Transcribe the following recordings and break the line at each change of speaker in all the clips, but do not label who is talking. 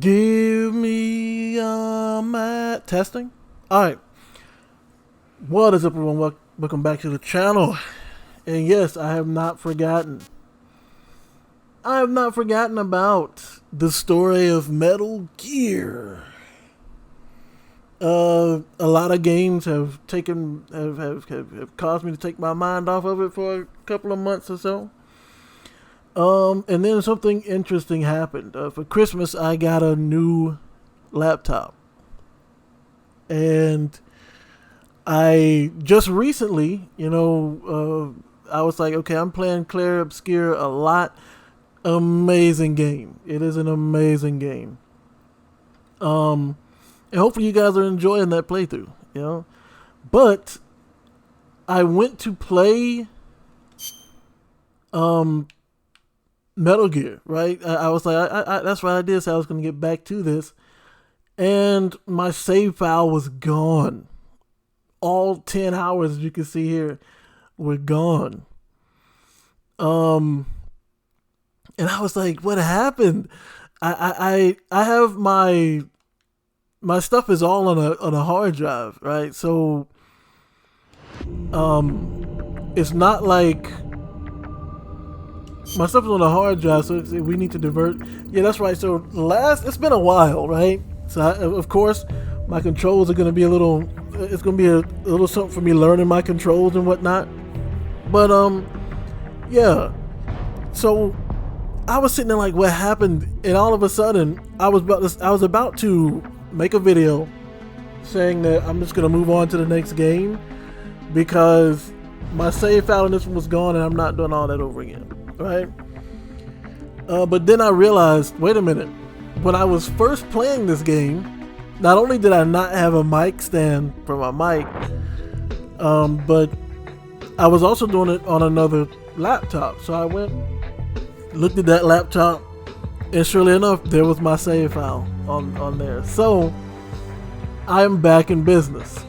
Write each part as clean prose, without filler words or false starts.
Give me a mat. Testing. All right. What is up, everyone? Welcome back to the channel. And yes, I have not forgotten. I have not forgotten about the story of Metal Gear. A lot of games have caused me to take my mind off of it for a couple of months or so. And then something interesting happened. For Christmas, I got a new laptop. And I just recently, I was like, okay, I'm playing Clair Obscur a lot. Amazing game. It is an amazing game. And hopefully you guys are enjoying that playthrough, But I went to play Metal Gear, right? I was like, that's right, I did say I was going to get back to this. And my save file was gone. All 10 hours, as you can see here, were gone. And I was like, what happened? I have my stuff is all on a hard drive, right? So it's not like my stuff is on a hard drive, so we need to divert. Yeah, that's right. So it's been a while, right? So of course, my controls are going to be it's going to be a little something for me learning my controls and whatnot. But yeah. So I was sitting there like, what happened? And all of a sudden, I was about to make a video saying that I'm just going to move on to the next game because my save file in this one was gone and I'm not doing all that over again. Right? But then I realized, wait a minute. When I was first playing this game, not only did I not have a mic stand for my mic, but I was also doing it on another laptop. So I went, looked at that laptop, and surely enough, there was my save file on there. So I am back in business.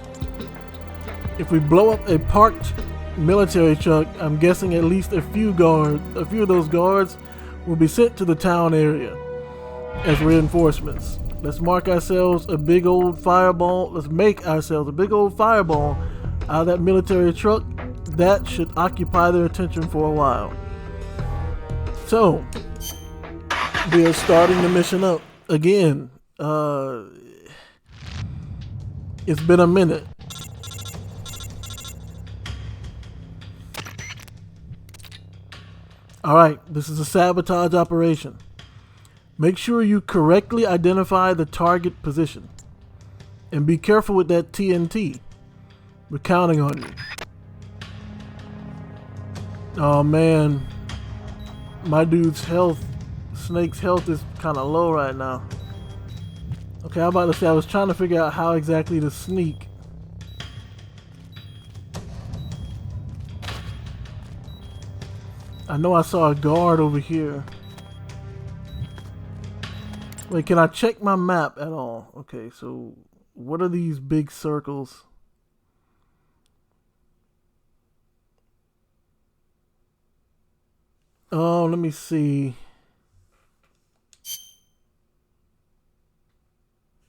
If we blow up a parked military truck, I'm guessing at least a few of those guards will be sent to the town area as reinforcements. Let's make ourselves a big old fireball out of that military truck. That should occupy their attention for a while. So we are starting the mission up again. It's been a minute. Alright, this is a sabotage operation. Make sure you correctly identify the target position. And be careful with that TNT. We're counting on you. Oh man. My dude's health, Snake's health is kind of low right now. Okay, I'm about to say, I was trying to figure out how exactly to sneak. I know I saw a guard over here. Wait, can I check my map at all? Okay, so what are these big circles? Oh, let me see.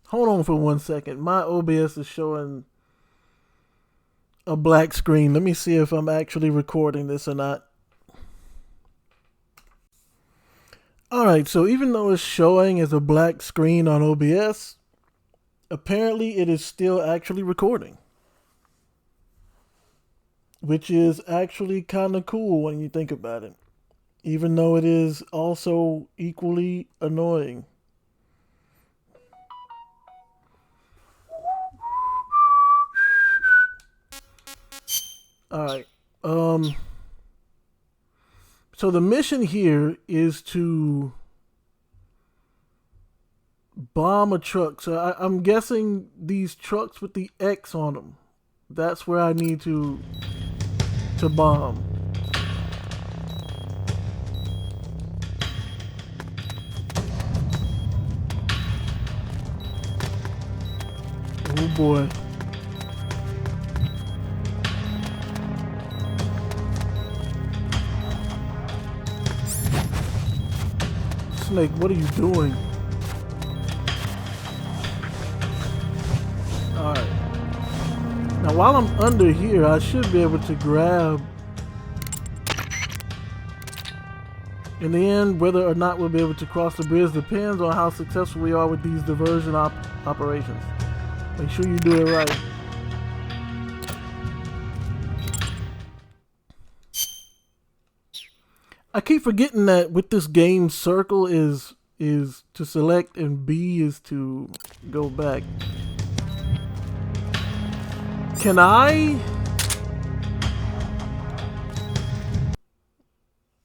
Hold on for 1 second. My OBS is showing a black screen. Let me see if I'm actually recording this or not. Alright, so even though it's showing as a black screen on OBS, apparently it is still actually recording. Which is actually kind of cool when you think about it. Even though it is also equally annoying. Alright, So the mission here is to bomb a truck. So I'm guessing these trucks with the X on them. That's where I need to bomb. Oh boy. Snake, what are you doing? Alright. Now while I'm under here, I should be able to grab. In the end, whether or not we'll be able to cross the bridge depends on how successful we are with these diversion operations. Make sure you do it right. I keep forgetting that with this game, circle is to select and B is to go back. Can I?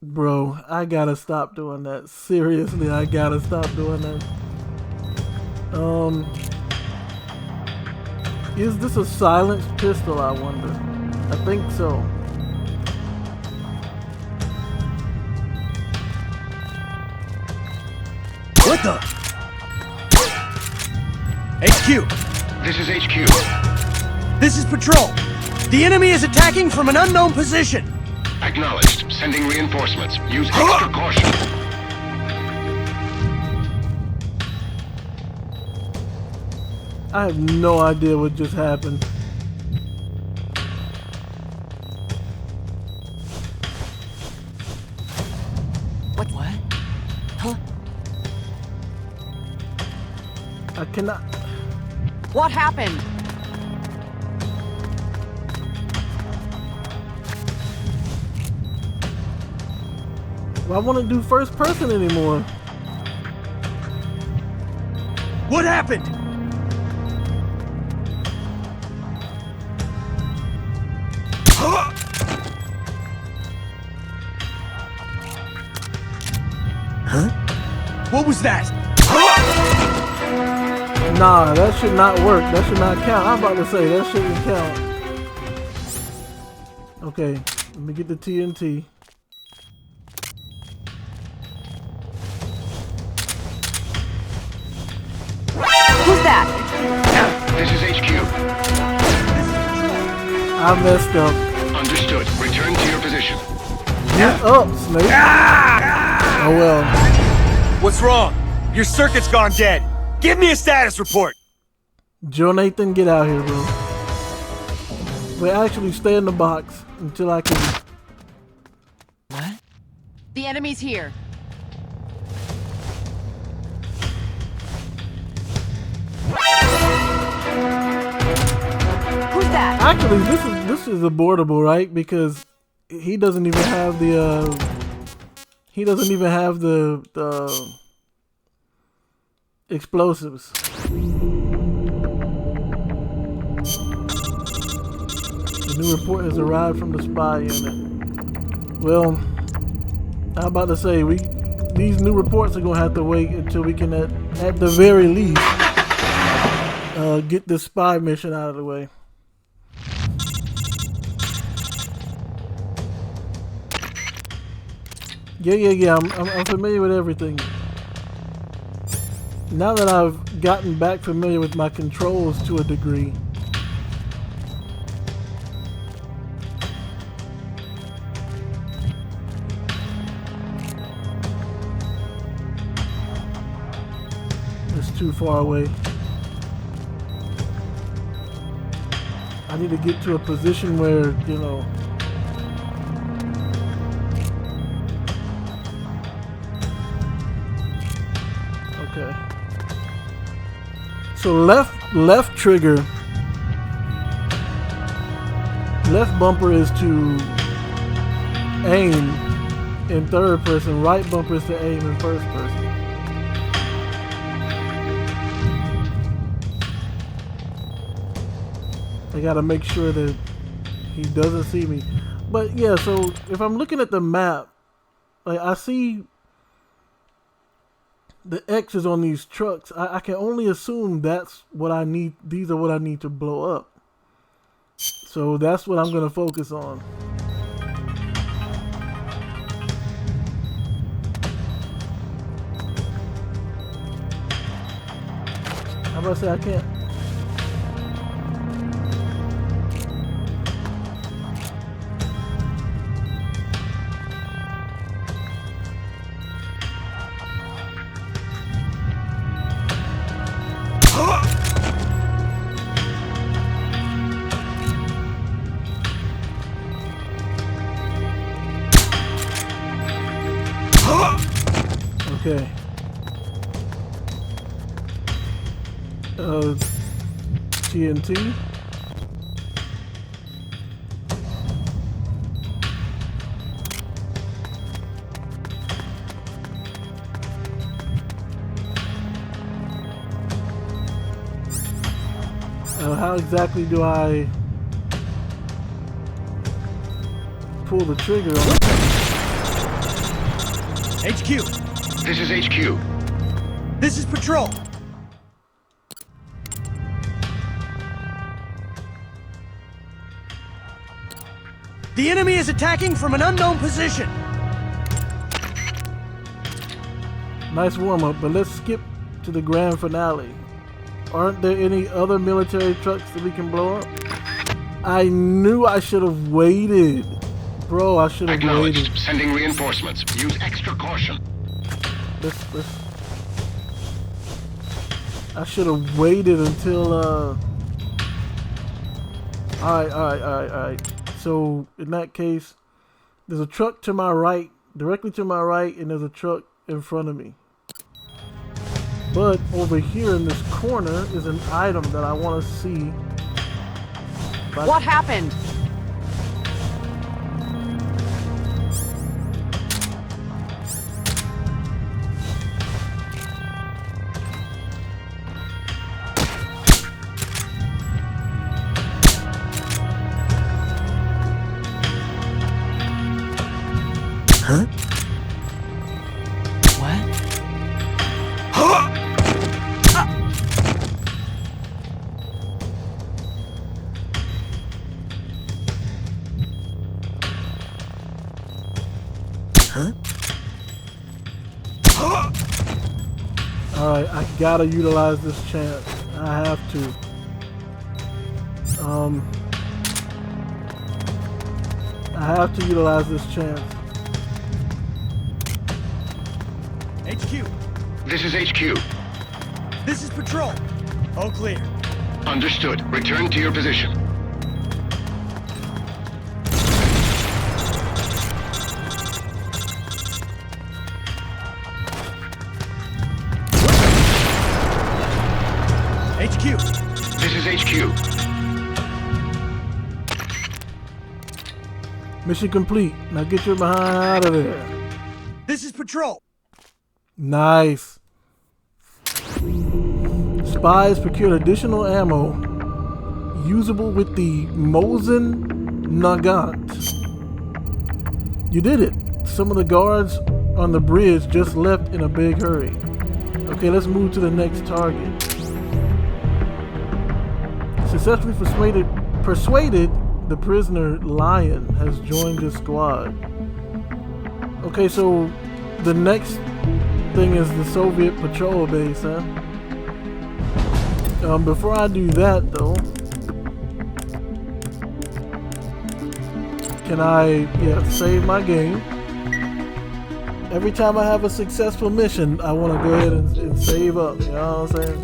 Bro, I gotta stop doing that. Seriously, I gotta stop doing that. Is this a silenced pistol, I wonder? I think so.
What the? HQ!
This is HQ.
This is Patrol. The enemy is attacking from an unknown position.
Acknowledged. Sending reinforcements. Use extra caution.
I have no idea what just happened.
What? Huh?
I cannot.
What happened?
Well, I want to do first person anymore.
What happened? Huh? What was that?
Nah, that should not work. That should not count. I'm about to say that shouldn't count. Okay, let me get the TNT.
Who's that?
This is HQ.
I messed up.
Understood. Return to your position.
Get up, Snake. Oh well.
What's wrong? Your circuit's gone dead. Give me a status report.
Joe Nathan, get out here, bro. Wait, actually stay in the box until I can.
What?
The enemy's here. Who's that?
Actually, this is abortable, right? Because he doesn't even have the explosives. The new report has arrived from the spy unit. Well, I'm about to say these new reports are gonna have to wait until we can at the very least get this spy mission out of the way. Yeah. I'm familiar with everything. Now that I've gotten back familiar with my controls to a degree. It's too far away. I need to get to a position where, you know. Okay. So left trigger, left bumper is to aim in third person, right bumper is to aim in first person. I gotta make sure that he doesn't see me. But yeah, so if I'm looking at the map, like I see the X's on these trucks. I can only assume that's what I need. These are what I need to blow up. So that's what I'm gonna focus on. How about I say I can't? Okay. TNT. How exactly do I pull the trigger on?
HQ.
This is HQ.
This is Patrol. The enemy is attacking from an unknown position.
Nice warm-up, but let's skip to the grand finale. Aren't there any other military trucks that we can blow up? I knew I should have waited. Bro, I should have
Acknowledged.
waited.
Sending reinforcements. Use extra caution.
I should have waited until, Alright. So, in that case, there's a truck to my right, directly to my right, and there's a truck in front of me. But over here in this corner is an item that I want to see.
What happened?
Huh? What? Huh?
Alright, I gotta utilize this chance. I have to. I have to utilize this chance.
HQ.
This is HQ.
This is Patrol. All clear.
Understood. Return to your position.
HQ.
This is HQ.
Mission complete. Now get your behind out of there.
This is Patrol.
Nice. Spies procured additional ammo usable with the Mosin Nagant. You did it. Some of the guards on the bridge just left in a big hurry. Okay, let's move to the next target. Successfully persuaded the prisoner Lion has joined your squad. Okay, so the next thing is the Soviet patrol base, huh? Before I do that though, can I save my game? Every time I have a successful mission, I want to go ahead and save up, you know what I'm saying?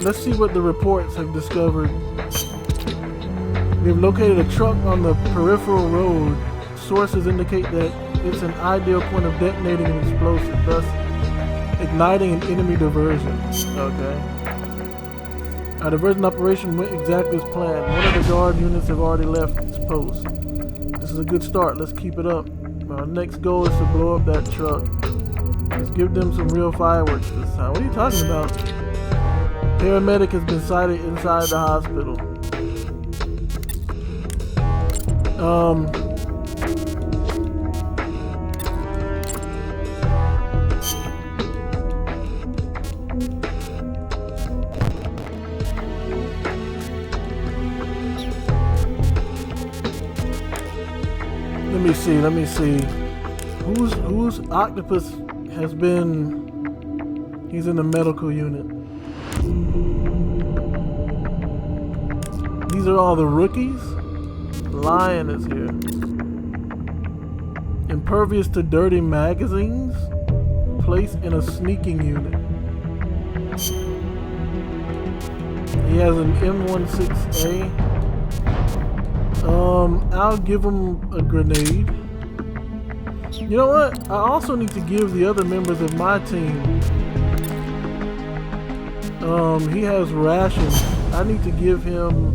Let's see what the reports have discovered. We've located a truck on the peripheral road. Sources indicate that it's an ideal point of detonating an explosive, thus igniting an enemy diversion. Okay. Our diversion operation went exactly as planned. One of the guard units have already left its post. This is a good start. Let's keep it up. Our next goal is to blow up that truck. Let's give them some real fireworks this time. What are you talking about? Paramedic has been sighted inside the hospital. Let me see. Whose octopus has been? He's in the medical unit. These are all the rookies. Lion is here. Impervious to dirty magazines. Placed in a sneaking unit. He has an M16A. I'll give him a grenade. You know what? I also need to give the other members of my team. He has rations. I need to give him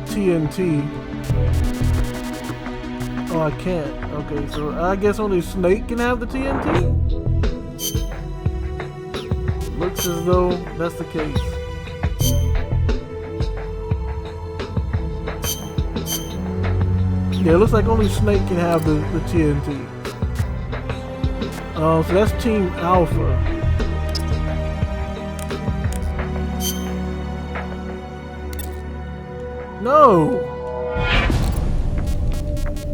TNT. Oh, I can't. Okay, so I guess only Snake can have the TNT? Looks as though that's the case. Yeah, it looks like only Snake can have the TNT. So that's Team Alpha. No!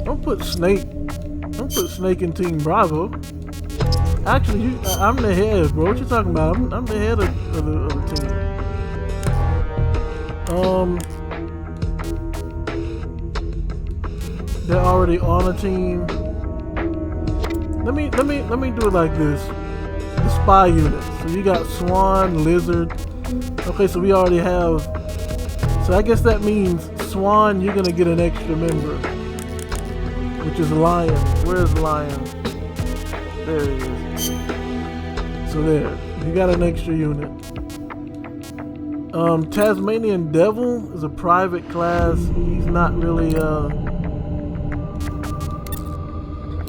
Don't put Snake in Team Bravo. Actually, I'm the head, bro. What you talking about? I'm the head of the team. They're already on a team. Let me do it like this. The spy unit. So you got Swan, Lizard. Okay, so we already have. So I guess that means Swan, you're gonna get an extra member, which is Lion. Where's Lion? There he is. So there, you got an extra unit. Tasmanian Devil is a private class. He's not really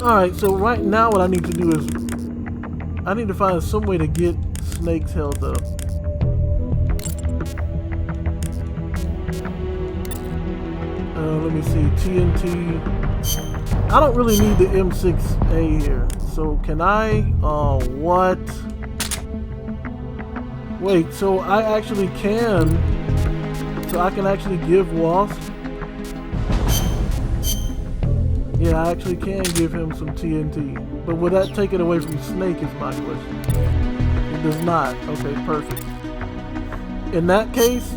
Alright, so right now what I need to do is I need to find some way to get Snake's health up. Let me see, TNT. I don't really need the M6A here. So can I, what? Wait, so I actually can, so I can actually give Wasp. Yeah, I actually can give him some TNT. But will that take it away from Snake is my question. It does not. Okay, perfect. In that case,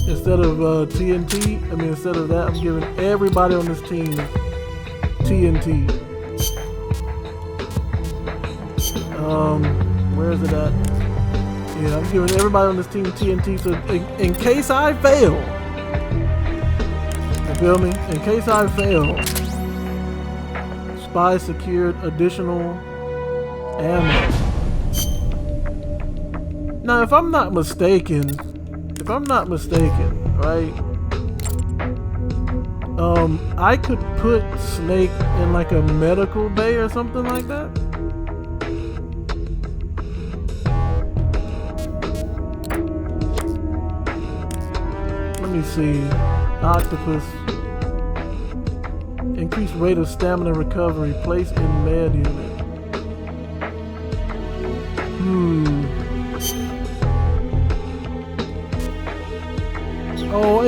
instead of instead of that, I'm giving everybody on this team TNT. Where is it at? Yeah, I'm giving everybody on this team TNT, so in case I fail, you feel me? In case I fail, Spy secured additional ammo. Now, if I'm not mistaken, right? I could put Snake in like a medical bay or something like that. Let me see. Octopus. Increased rate of stamina recovery. Place in med unit. Oh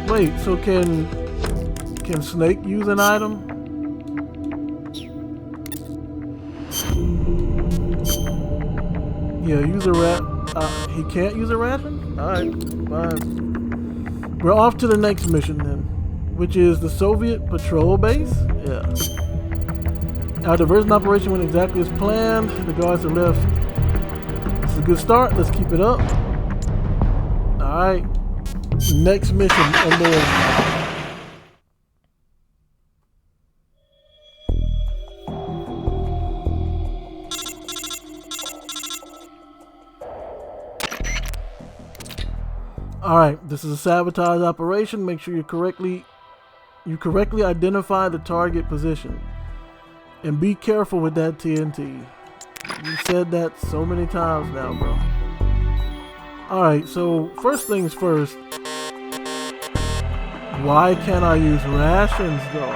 wait. So can Snake use an item? Yeah, use a rat. He can't use a ration? Alright, fine. We're off to the next mission then, which is the Soviet patrol base. Yeah. Our diversion operation went exactly as planned. The guards are left. It's a good start. Let's keep it up. Alright. Next mission on board. Alright, this is a sabotage operation. Make sure you correctly identify the target position. And be careful with that TNT. You said that so many times now, bro. Alright, so first things first. Why can't I use rations though?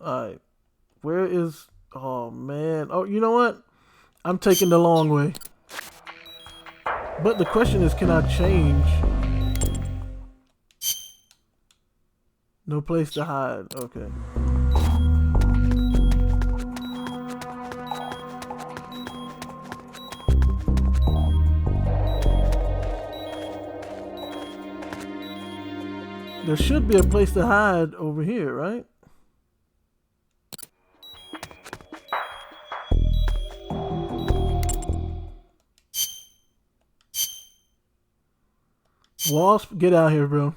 Alright. Where is... Oh man. Oh, you know what? I'm taking the long way. But the question is, can I change? No place to hide. Okay. There should be a place to hide over here, right? Wasp, get out here, bro.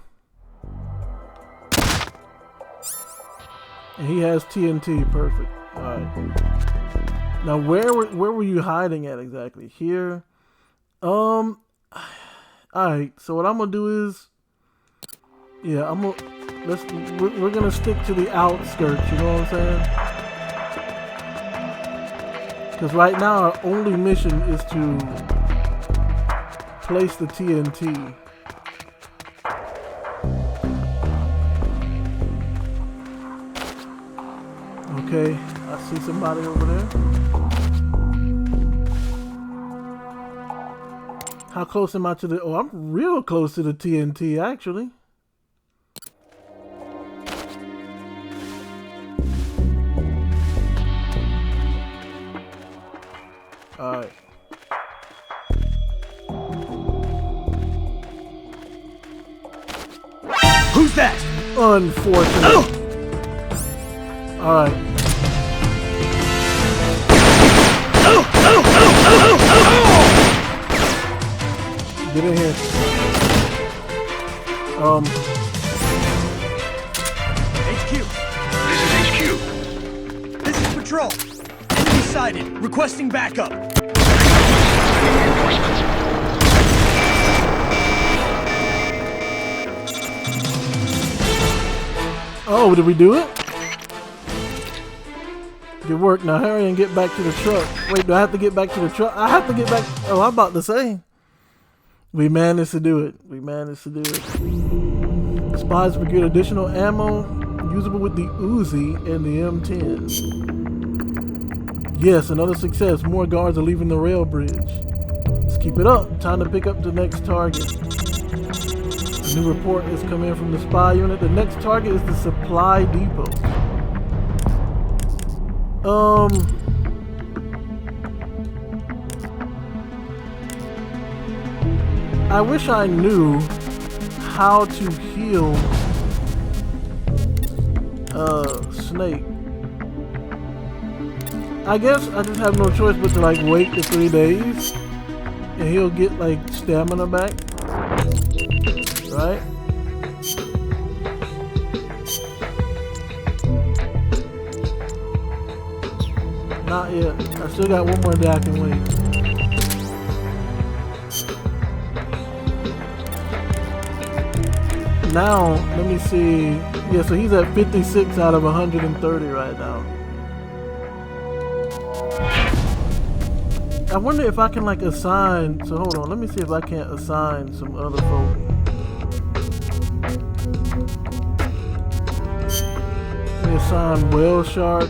And he has TNT, perfect. Alright. Now where were you hiding at exactly? Here? Alright, so what I'm gonna do is, yeah, we're gonna stick to the outskirts, you know what I'm saying? Because right now our only mission is to place the TNT. Okay, I see somebody over there. How close am I to the... Oh, I'm real close to the TNT, actually. Alright.
Who's that?
Unfortunate.
Oh!
Alright. Get in here.
HQ.
This is HQ.
This is Patrol. Enemy sighted. Requesting backup.
Sending reinforcements.
Oh, did we do it? Good work. Now hurry and get back to the truck. Wait, do I have to get back to the truck? I have to get back. Oh, I'm about to say. We managed to do it. We managed to do it. Spies procured additional ammo usable with the Uzi and the M10. Yes, another success. More guards are leaving the rail bridge. Let's keep it up. Time to pick up the next target. A new report has come in from the spy unit. The next target is the supply depot. I wish I knew how to heal Snake. I guess I just have no choice but to like wait the 3 days and he'll get like stamina back, right? Not yet. I still got one more day I can wait. Now, let me see. Yeah, so he's at 56 out of 130 right now. I wonder if I can like assign. So hold on, let me see if I can't assign some other folk. Let me assign Whale Shark.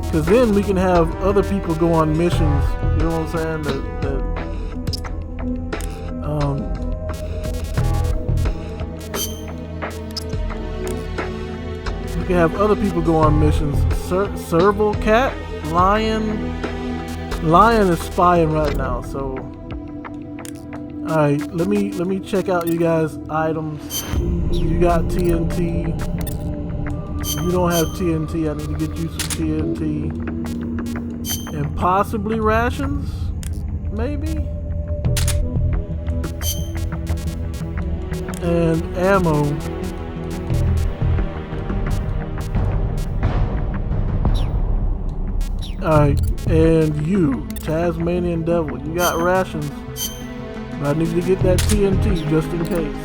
Because then we can have other people go on missions, you know what I'm saying, we can have other people go on missions. Serval Cat? Lion is spying right now, so... Alright, let me check out you guys' items. You got TNT. You don't have TNT, I need to get you some TNT. And possibly rations? Maybe? And ammo. Alright, and you, Tasmanian Devil, you got rations. But I need to get that TNT just in case.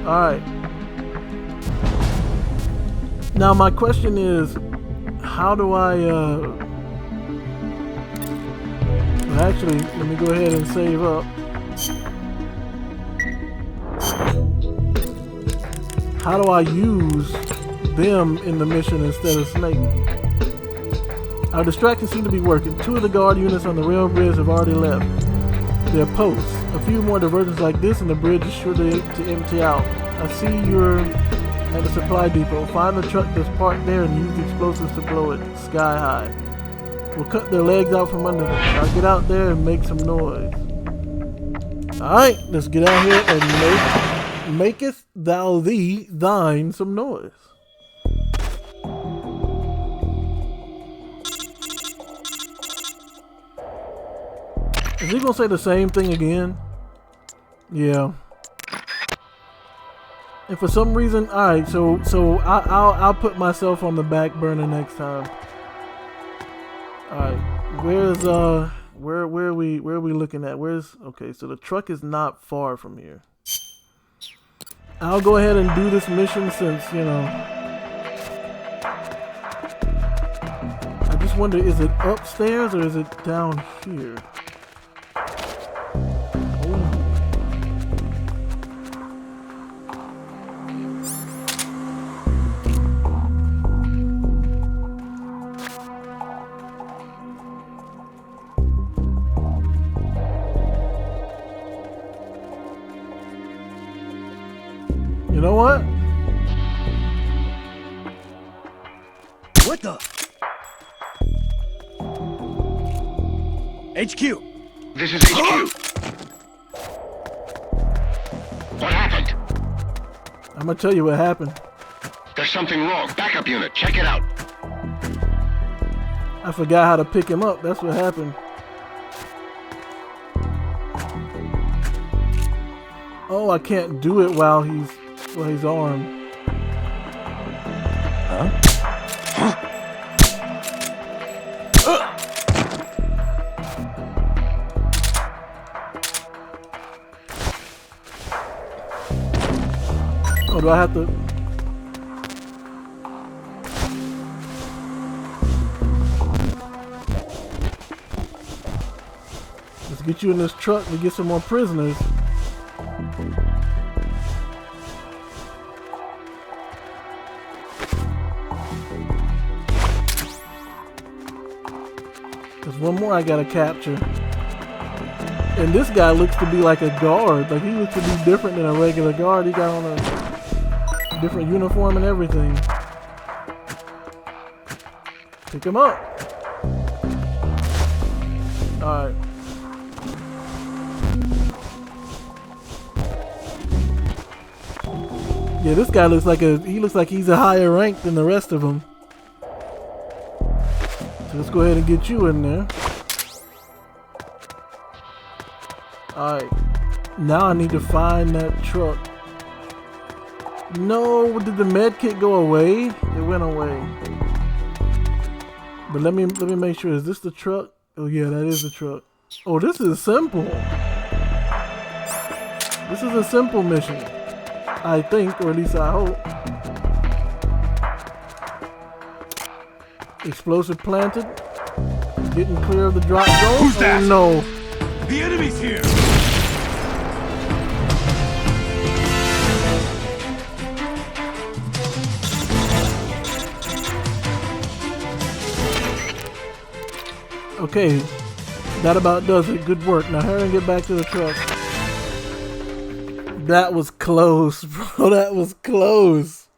Alright. Now my question is, how do I And actually, let me go ahead and save up. How do I use them in the mission instead of Snake? Our distractions seem to be working. 2 of the guard units on the rail bridge have already left their posts. A few more diversions like this and the bridge is sure to empty out. I see you're at the supply depot. Find the truck that's parked there and use the explosives to blow it sky high. We'll cut their legs out from under them. Now get out there and make some noise. Alright, let's get out here and maketh thou thine some noise. Is he gonna say the same thing again? Yeah. And for some reason, all right. So I'll put myself on the back burner next time. All right. Where's where are we looking at? Okay? So the truck is not far from here. I'll go ahead and do this mission since I just wonder, is it upstairs or is it down here? You know what?
What the? HQ.
This is HQ. What happened?
I'm gonna tell you what happened.
There's something wrong. Backup unit, check it out.
I forgot how to pick him up. That's what happened. Oh, I can't do it while he's armed.
Huh?
Oh, do I have to? Let's get you in this truck to get some more prisoners. There's one more I gotta capture. And this guy looks to be like a guard. Like, he looks to be different than a regular guard. He got on a different uniform and everything. Pick him up. Alright. Yeah, this guy looks like he's a higher rank than the rest of them. So let's go ahead and get you in there. Alright. Now I need to find that truck. No, did the med kit go away? It went away. But let me make sure. Is this the truck? Oh yeah, that is the truck. Oh, this is simple. This is a simple mission, I think, or at least I hope. Explosive planted. Getting clear of the drop zone.
Who's that?
Oh no.
The enemy's here!
Okay, that about does it. Good work. Now hurry and get back to the truck. That was close, bro. That was close.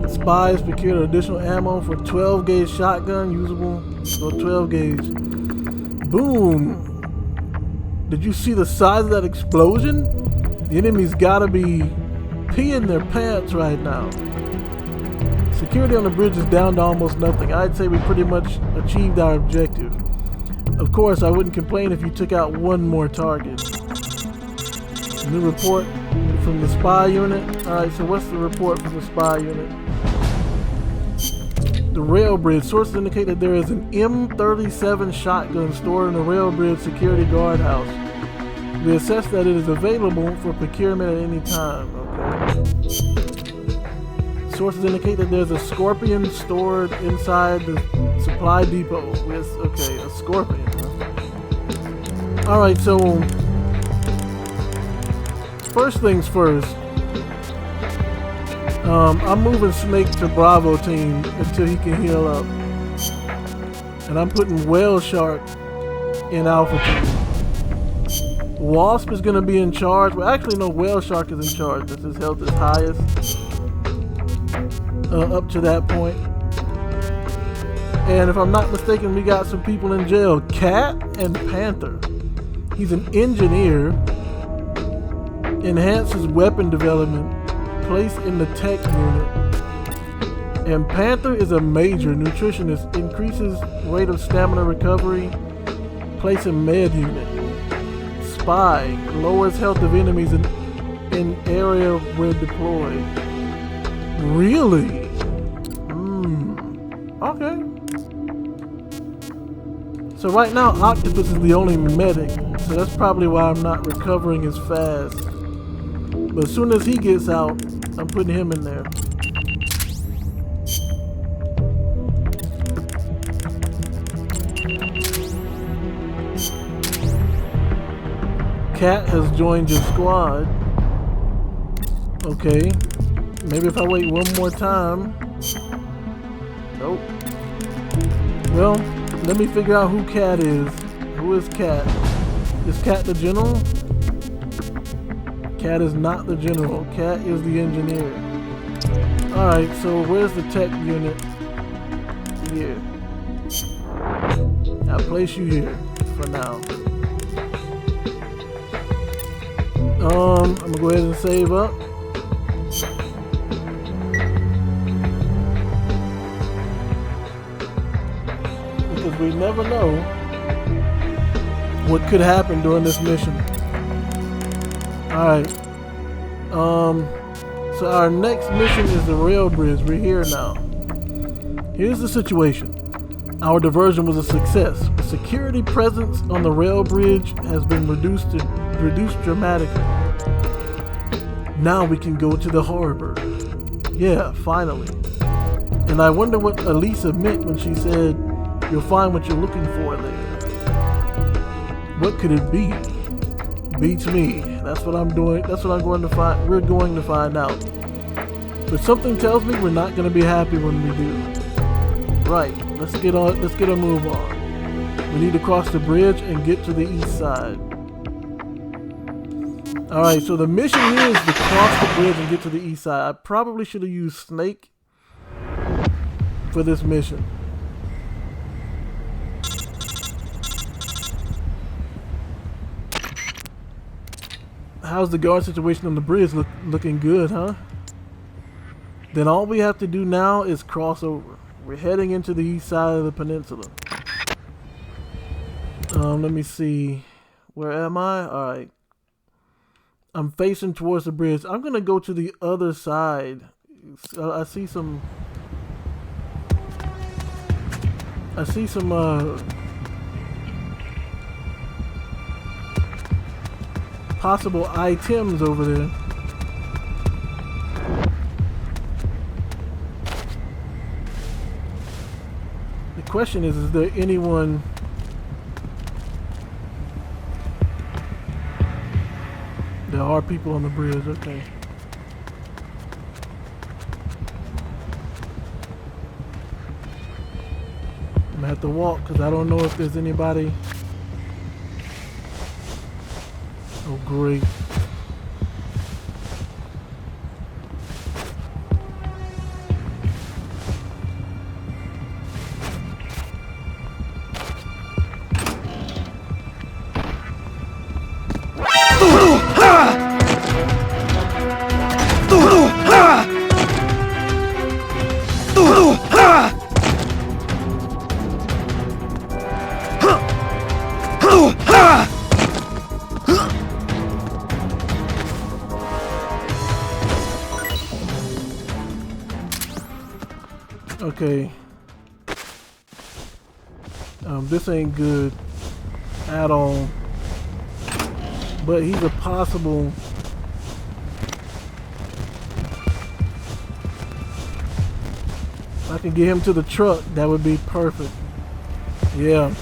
Spies procured additional ammo for 12 gauge shotgun, usable for 12 gauge. Boom. Did you see the size of that explosion? The enemy's gotta be peeing their pants right now. Security on the bridge is down to almost nothing. I'd say we pretty much achieved our objective. Of course, I wouldn't complain if you took out one more target. New report from the spy unit. Alright, so what's the report from the spy unit? The rail bridge. Sources indicate that there is an M37 shotgun stored in the rail bridge security guardhouse. We assess that it is available for procurement at any time. Okay. Sources indicate that there's a Scorpion stored inside the Supply depot. Yes, okay, a scorpion. Huh? All right, so first things first. I'm moving Snake to Bravo team until he can heal up, and I'm putting Whale Shark in Alpha team. Wasp is gonna be in charge. Well, actually, no. Whale Shark is in charge. Since his health is highest up to that point. And if I'm not mistaken, we got some people in jail. Cat and Panther. He's an engineer. Enhances weapon development. Placed in the tech unit. And Panther is a major nutritionist. Increases rate of stamina recovery. Placed in med unit. Spy. Lowers health of enemies in area where deployed. Really? Okay. So right now, Octopus is the only medic, so that's probably why I'm not recovering as fast. But as soon as he gets out, I'm putting him in there. Cat has joined your squad. Okay. Maybe if I wait one more time. Nope. Well, let me figure out who Cat is. Who is Cat? Is Cat the general? Cat is not the general. Cat is the engineer. Alright, so where's the tech unit? Here. I'll place you here for now. I'm gonna go ahead and save up. Because we never know what could happen during this mission. Alright. So our next mission is the rail bridge. We're here now. Here's the situation. Our diversion was a success. The security presence on the rail bridge has been reduced dramatically. Now we can go to the harbor. Yeah, finally. And I wonder what Elisa meant when she said, "You'll find what you're looking for there." What could it be? Beats me. That's what I'm doing. That's what I'm going to find. We're going to find out. But something tells me we're not going to be happy when we do. Right. Let's get on. Let's get a move on. We need to cross the bridge and get to the east side. All right. So the mission here is to cross the bridge and get to the east side. I probably should have used Snake for this mission. How's the guard situation on the bridge looking good, huh? Then all we have to do now is cross over. We're heading into the east side of the peninsula. Let me see. Where am I? Alright. I'm facing towards the bridge. I'm gonna go to the other side. I see some possible items over there. The question is there anyone? There are people on the bridge, okay. I'm gonna have to walk because I don't know if there's anybody. Oh, great. Okay. This ain't good at all. But he's a possible. If I can get him to the truck, that would be perfect. Yeah.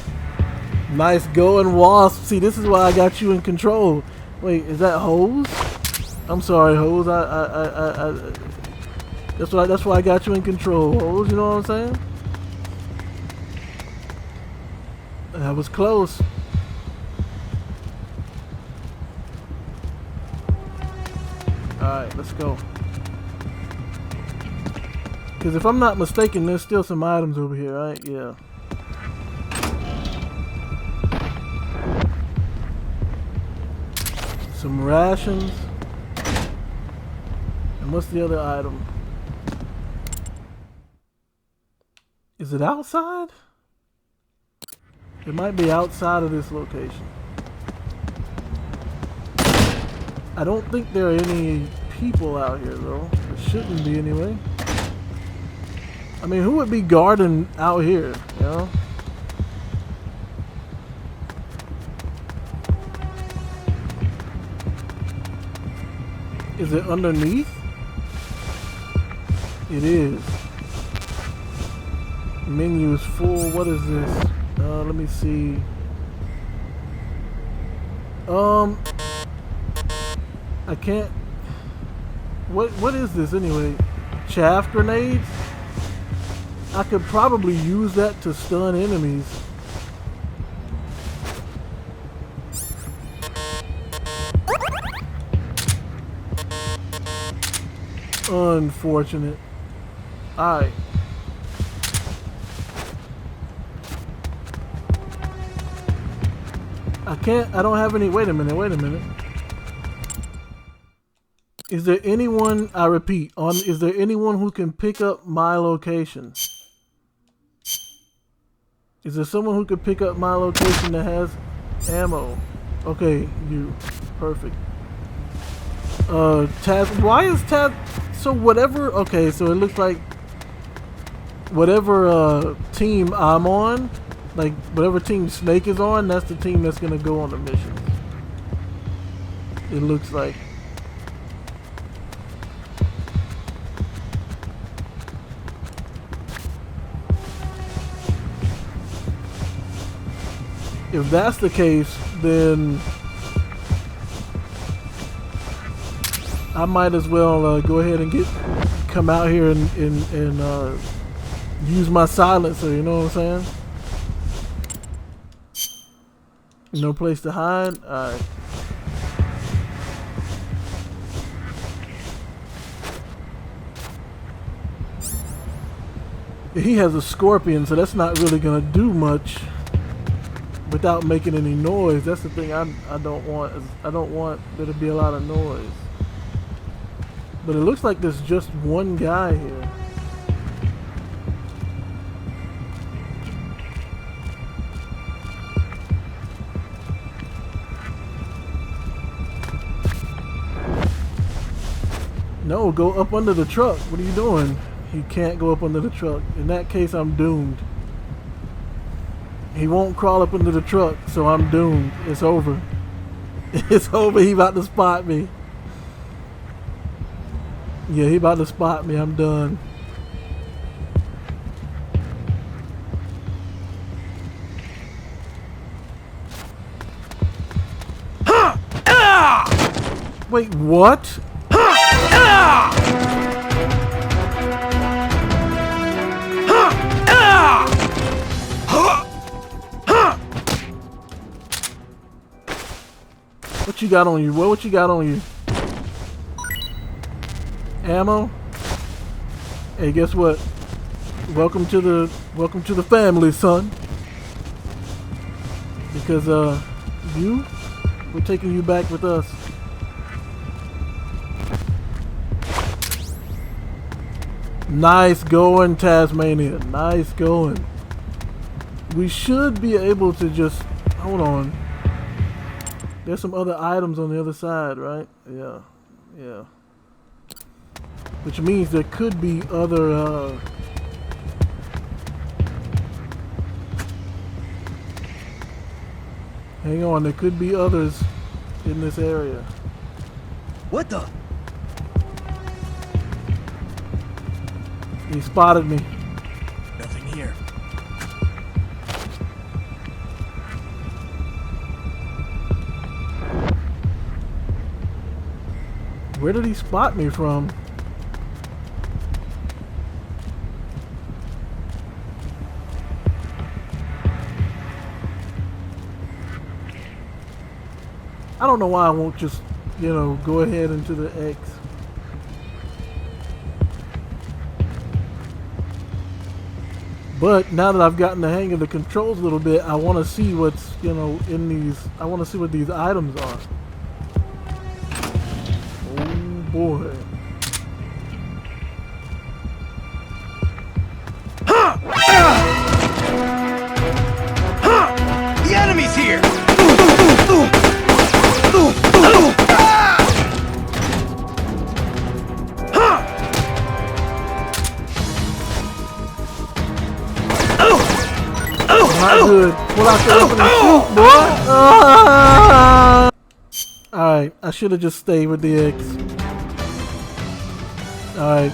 Nice going, Wasp. See, this is why I got you in control. Wait, is that Hose? I'm sorry, Hose. That's why I got you in control, Hose. You know what I'm saying? That was close. Alright, let's go. Because if I'm not mistaken, there's still some items over here, right? Yeah. Some rations. And what's the other item? Is it outside? It might be outside of this location. I don't think there are any people out here though. There shouldn't be anyway. I mean, who would be guarding out here, you know? Is it underneath? It is. Menu is full. What is this? Let me see. I can't. What is this anyway? Chaff grenades? I could probably use that to stun enemies. Unfortunate. Alright. I don't have any. Wait a minute. Is there anyone, I repeat, is there anyone who can pick up my location? Is there someone who could pick up my location that has ammo? Okay, you. Perfect. Taz, why is Taz, so whatever, okay, so it looks like whatever team I'm on, like whatever team Snake is on, that's the team that's gonna go on the missions. It looks like. If that's the case, then I might as well go ahead and come out here and use my silencer. You know what I'm saying? No place to hide. All right. He has a scorpion, so that's not really gonna do much without making any noise. That's the thing I don't want. I don't want there to be a lot of noise. But it looks like there's just one guy here. No, go up under the truck. What are you doing? He can't go up under the truck. In that case, I'm doomed. He won't crawl up under the truck, so I'm doomed. It's over. It's over. He about to spot me. Yeah, he about to spot me. I'm done. Wait, what? What you got on you? What you got on you? Ammo? Hey, guess what? Welcome to the family, son. Because we're taking you back with us. Nice going, Tasmania. Nice going. We should be able to just hold on. There's some other items on the other side, right? Yeah. Yeah. Which means there could be other hang on, there could be others in this area.
What the?
He spotted me.
here.
Where did he spot me from? I don't know why I won't just, you know, go ahead into the X. But now that I've gotten the hang of the controls a little bit, I want to see what's, you know, in these. I want to see what these items are. Oh boy.
The enemy's here!
Not good. Pull out the weapon and shoot, boy. Alright, I should have just stayed with the X. Alright.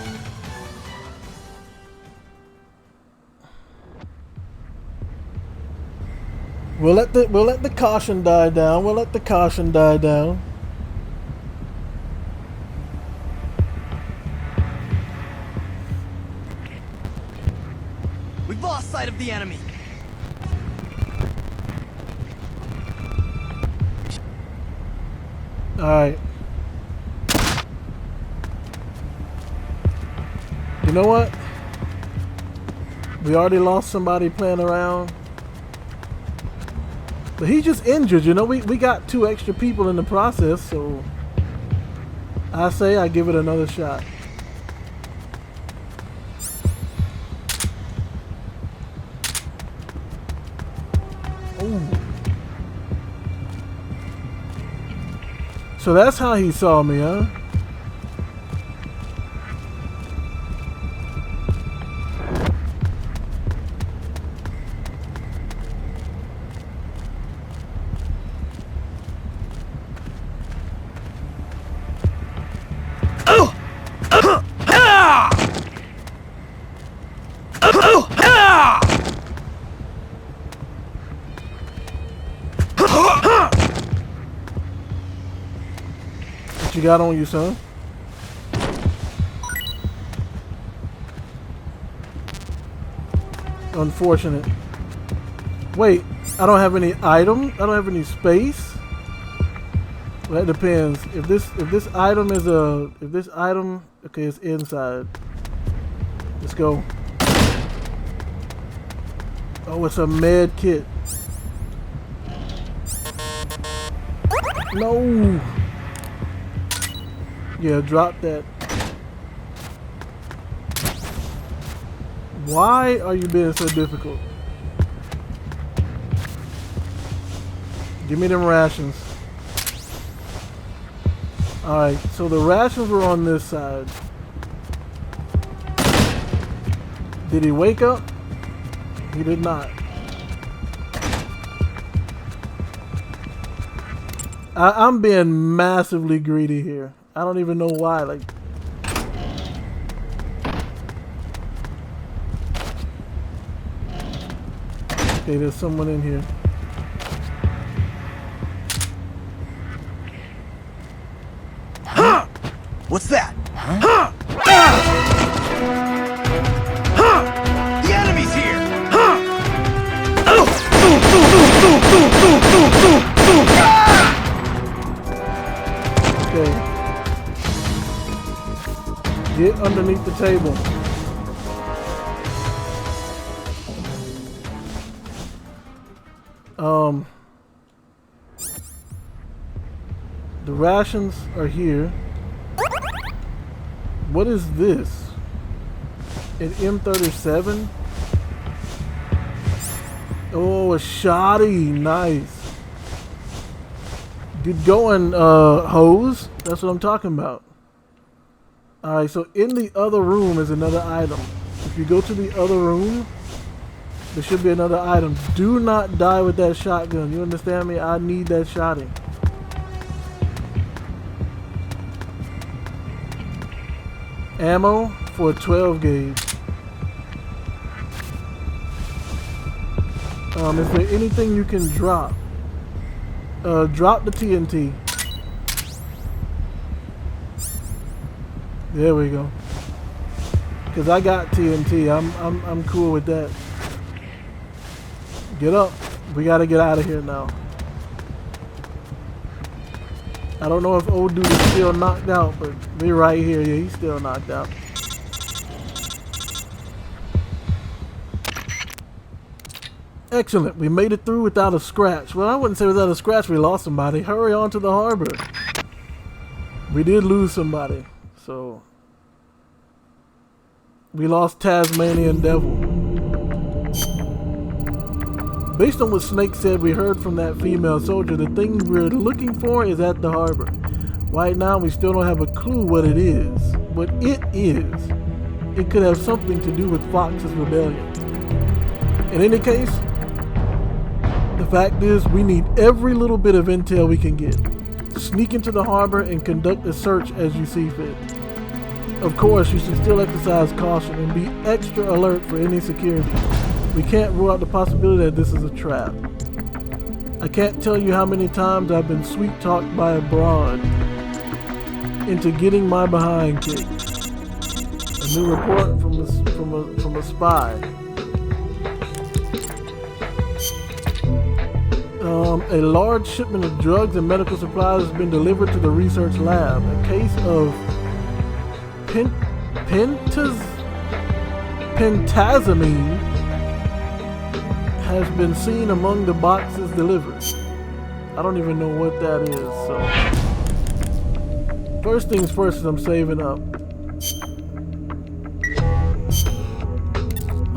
We'll let the caution die down. We'll let the caution die down.
We've lost sight of the enemy.
Alright. You know what? We already lost somebody playing around. But he's just injured, you know. We got 2 extra people in the process, so I say I give it another shot. Ooh. So that's how he saw me, huh? What you got on you, son? Unfortunate. Wait, I don't have any item? I don't have any space? Well, that depends. If this item is okay, it's inside. Let's go. Oh, it's a med kit. No. Yeah, drop that. Why are you being so difficult? Give me them rations. Alright, so the rations were on this side. Did he wake up? He did not. I'm being massively greedy here. I don't even know why. Like, okay, there's someone in here.
Huh? What's that? Huh? The enemy's here!
Okay. Get underneath the table. The rations are here. What is this? An M37? Oh, a shotty. Nice. Good going, hose. That's what I'm talking about. Alright, so in the other room is another item. If you go to the other room, there should be another item. Do not die with that shotgun. You understand me? I need that shotty. Ammo for a 12 gauge. Is there anything you can drop? Drop the TNT. There we go. Cause I got TNT. I'm cool with that. Get up. We gotta get out of here now. I don't know if old dude is still knocked out, but we're right here. Yeah, he's still knocked out. Excellent. We made it through without a scratch. Well, I wouldn't say without a scratch. We lost somebody. Hurry on to the harbor. We did lose somebody. So we lost Tasmanian Devil. Based on what Snake said, we heard from that female soldier, the thing we're looking for is at the harbor. Right now, we still don't have a clue what it is. What it is, it could have something to do with Fox's rebellion. In any case, the fact is we need every little bit of intel we can get. Sneak into the harbor and conduct a search as you see fit. Of course, you should still exercise caution and be extra alert for any security. We can't rule out the possibility that this is a trap. I can't tell you how many times I've been sweet-talked by a broad into getting my behind kicked. A new report from a spy. A large shipment of drugs and medical supplies has been delivered to the research lab. A case of pentazamine has been seen among the boxes delivered. I don't even know what that is, so first things first is I'm saving up.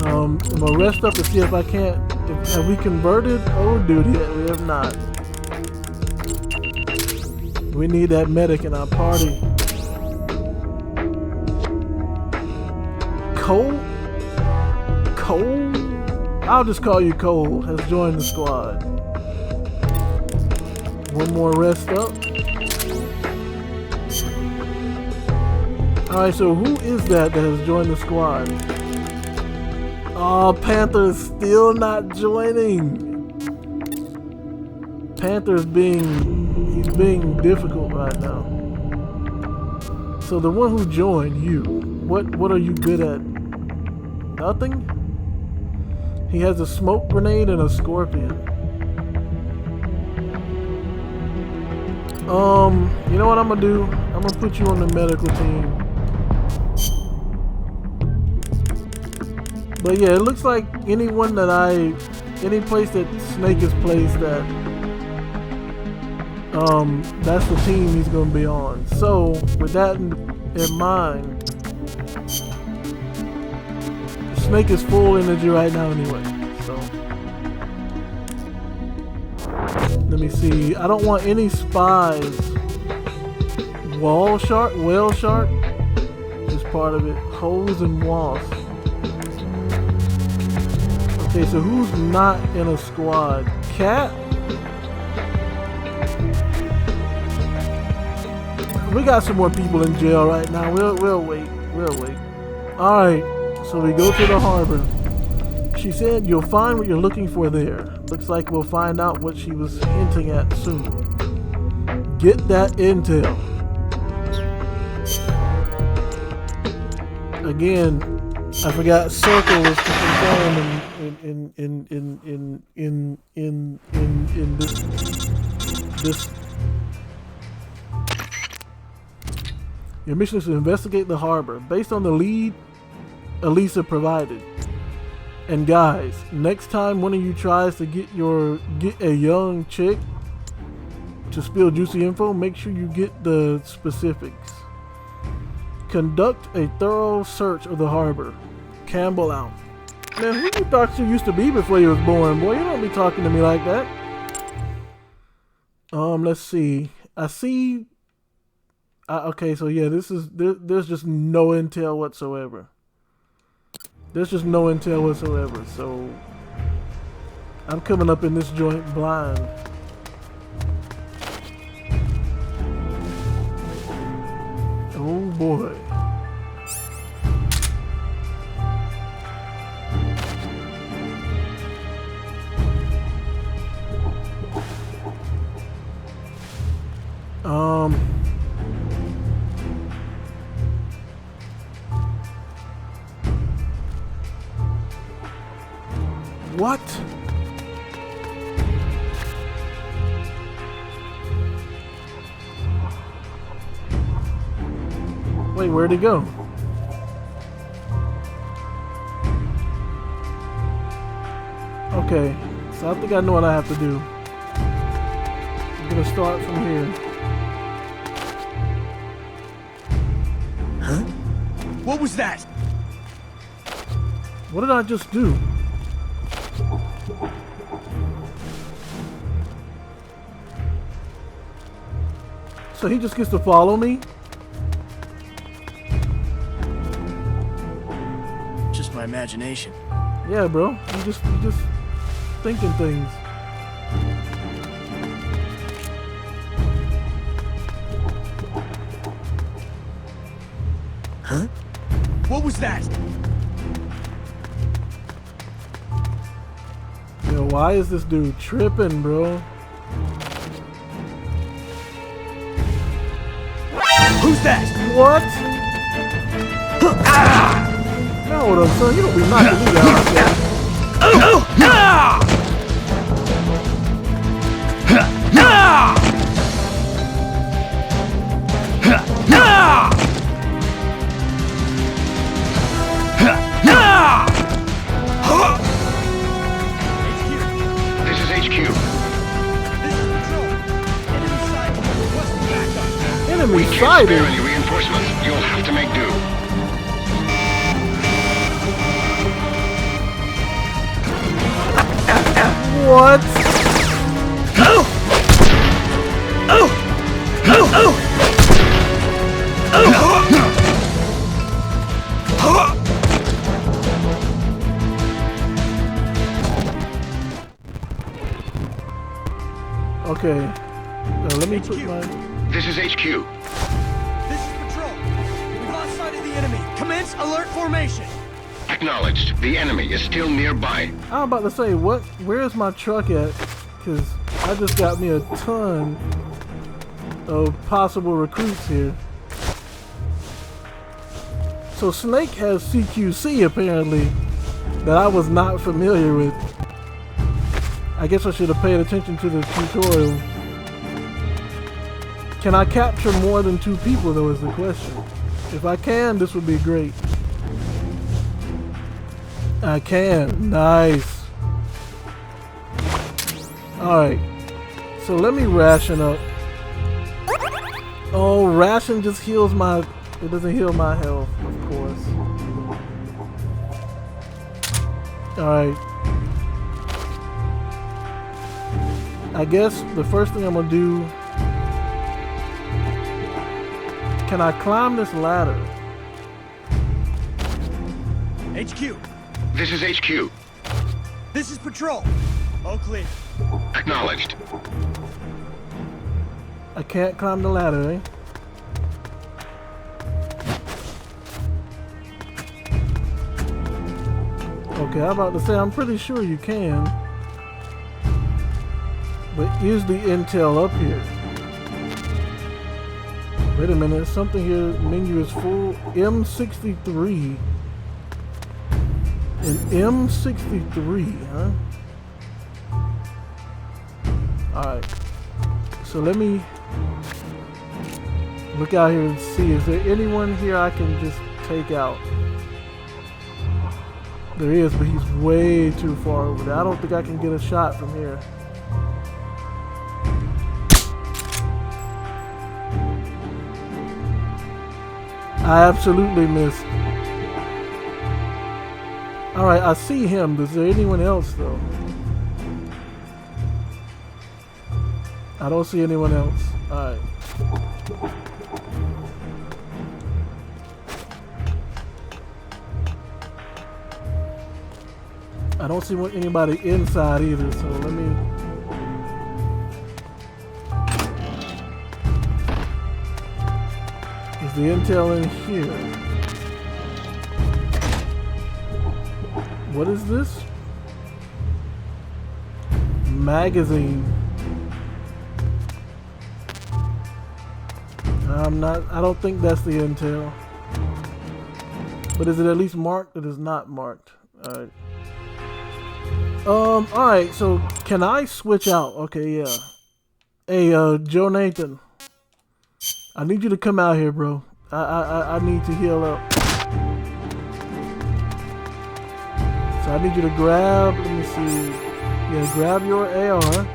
I'm gonna rest up to see if I can't. Have we converted? Oh, dude, yet we have not. We need that medic in our party. Cole? I'll just call you Cole, has joined the squad. One more rest up. Alright, so who is that has joined the squad? Oh, Panther is still not joining. Panther's he's being difficult right now. So the one who joined, you, what are you good at? Nothing? He has a smoke grenade and a scorpion. You know what I'm gonna do? I'm gonna put you on the medical team. But yeah, it looks like any place that Snake is placed at, that's the team he's gonna be on. So with that in mind, Snake is full energy right now anyway. So let me see. I don't want any spies. Whale shark is part of it. Hose and wasp. Okay, so who's not in a squad? Cat? We got some more people in jail right now. We'll wait. Alright, so we go to the harbor. She said you'll find what you're looking for there. Looks like we'll find out what she was hinting at soon. Get that intel. Again, I forgot circle was to confirm in this. Your mission is to investigate the harbor based on the lead Elisa provided. And guys, next time one of you tries to get a young chick to spill juicy info, make sure you get the specifics. Conduct a thorough search of the harbor. Campbell out. Man, who you thought you used to be before you was born, boy? You don't be talking to me like that. Let's see. I see. Okay, so yeah, there's just no intel whatsoever. So I'm coming up in this joint blind. Oh boy. What? Wait, where'd he go? Okay, so I think I know what I have to do. I'm gonna start from here.
Huh? What was that?
What did I just do? So he just gets to follow me?
Just my imagination.
Yeah, bro. You just thinking things.
Huh? What was that?
Yo, why is this dude tripping, bro?
Who's that?
What? Hold up, son. You don't be knocking me down like that.
This is HQ.
This is Patrol. Enemy sighted. Requesting backup.
Enemy
We can't spare
sighted.
any reinforcements. You'll have to make do.
What? Okay. Let me put my...
This is HQ.
This is Patrol. We've lost sight of the enemy. Commence alert formation.
Acknowledged. The enemy is still nearby.
I'm about to say, where's my truck at? Because I just got me a ton of possible recruits here. So Snake has CQC apparently that I was not familiar with. I guess I should have paid attention to the tutorial. Can I capture more than 2 people though is the question. If I can, this would be great. I can. Nice. Alright. So let me ration up. Oh, ration just heals my... It doesn't heal my health, of course. Alright. I guess the first thing I'm gonna do... Can I climb this ladder?
HQ.
This is HQ.
This is Patrol. All clear.
Acknowledged.
I can't climb the ladder, eh? Okay, I'm about to say, I'm pretty sure you can. But is the intel up here? Wait a minute, something here, menu is full. M63. An M63, huh? Alright. So let me look out here and see. Is there anyone here I can just take out? There is, but he's way too far over there. I don't think I can get a shot from here. I absolutely missed. Alright, I see him. Is there anyone else though? I don't see anyone else. Alright. I don't see anybody inside either, so let me... Is the intel in here? What is this? Magazine. I don't think that's the intel. But is it at least marked? It is not marked. Alright. Alright, so can I switch out? Okay, yeah. Hey, Joe Nathan. I need you to come out here, bro. I need to heal up. So I need you to grab, let me see. Yeah, grab your AR,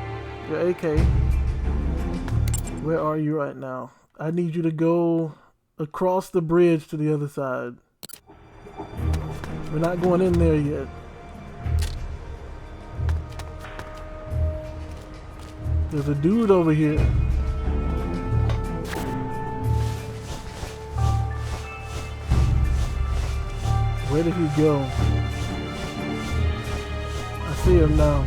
your AK. Where are you right now? I need you to go across the bridge to the other side. We're not going in there yet. There's a dude over here. Where did he go? I see him now.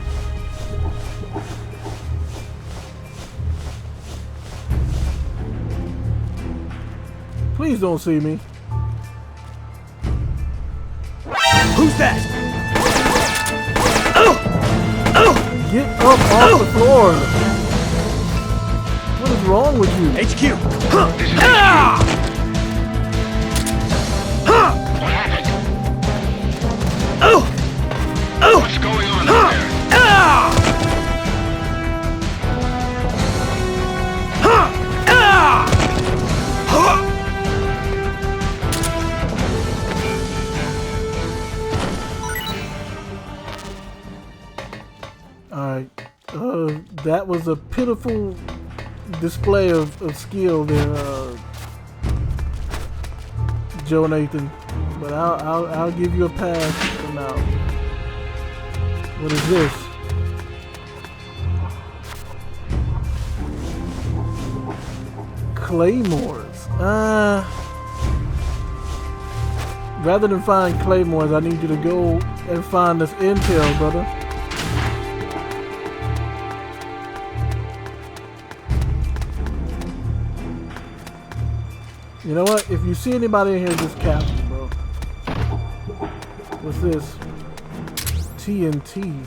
Please don't see me.
Who's that?
Get up off the floor. What is wrong with you?
HQ.
What happened? What's going on out there?
Alright. That was a pitiful display of skill there, Joe Nathan. But I'll give you a pass for now. What is this? Claymores. Rather than find claymores, I need you to go and find this intel, brother. You know what? If you see anybody in here, just cap them, bro. What's this? TNT.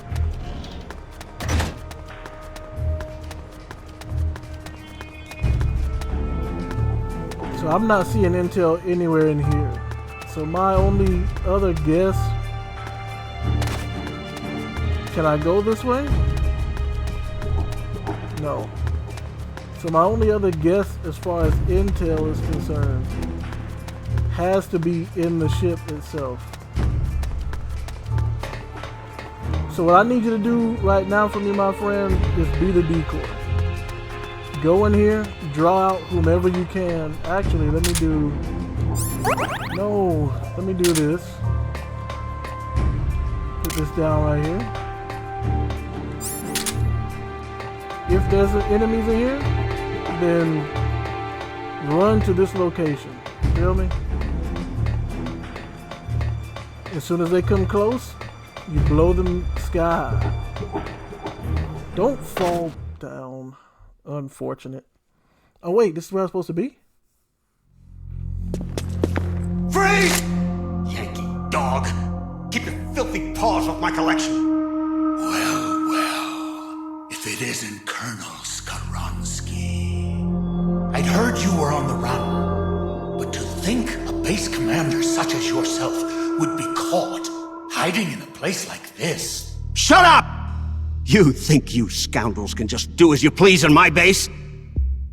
So I'm not seeing intel anywhere in here. So my only other guess... Can I go this way? No. So my only other guess as far as intel is concerned has to be in the ship itself. So what I need you to do right now for me, my friend, is be the decoy. Go in here, draw out whomever you can. Actually, let me do... No, let me do this. Put this down right here. If there's enemies in here, then run to this location. Feel me? As soon as they come close, you blow them sky high. Don't fall down. Unfortunate. Oh wait, this is where I'm supposed to be?
Freeze! Yankee dog! Keep your filthy paws off my collection! Well, if it isn't Colonel Skaronsky. I'd heard you were on the run, but to think a base commander such as yourself would be caught hiding in a place like this...
Shut up! You think you scoundrels can just do as you please on my base?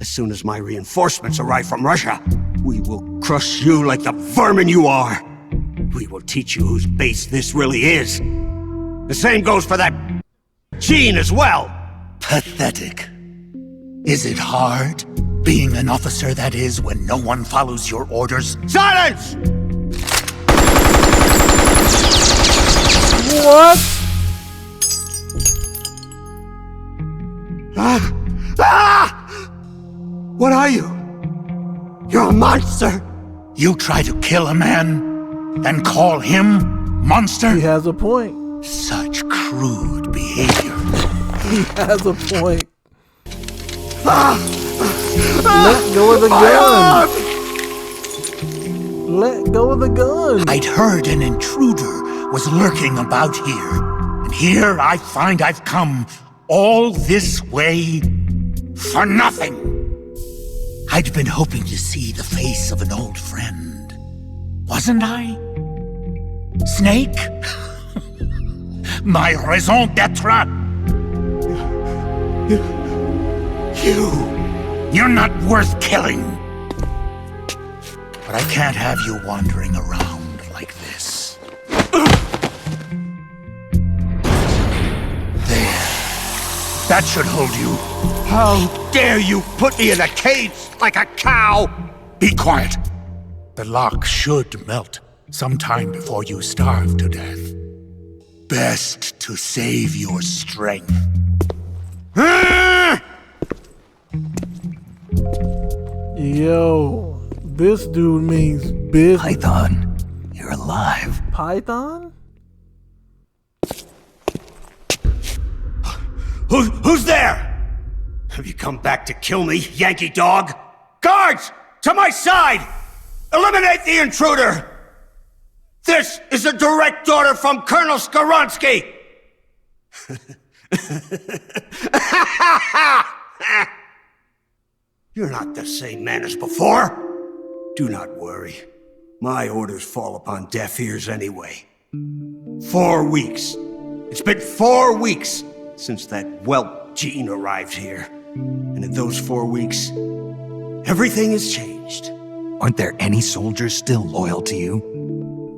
As soon as my reinforcements arrive from Russia, we will crush you like the vermin you are. We will teach you whose base this really is. The same goes for that Gene as well.
Pathetic. Is it hard, being an officer that is, when no one follows your orders?
Silence!
What?
What are you? You're a monster!
You try to kill a man, and call him monster?
He has a point.
Such crude behavior.
He has a point. Let go of the gun. Let go of the gun.
I'd heard an intruder was lurking about here. And here I find I've come all this way for nothing. I'd been hoping to see the face of an old friend. Wasn't I? Snake? my raison d'etre. You're not worth killing. But I can't have you wandering around like this. There. That should hold you.
How dare you put me in a cage like a cow?
Be quiet. The lock should melt sometime before you starve to death. Best to save your strength.
Yo, this dude means business.
Python, you're alive.
Python?
Who's there? Have you come back to kill me, Yankee dog? Guards, to my side! Eliminate the intruder! This is a direct order from Colonel Skoronsky! You're not the same man as before. Do not worry. My orders fall upon deaf ears anyway. 4 weeks. It's been 4 weeks since that whelp Jean arrived here. And in those 4 weeks, everything has changed.
Aren't there any soldiers still loyal to you?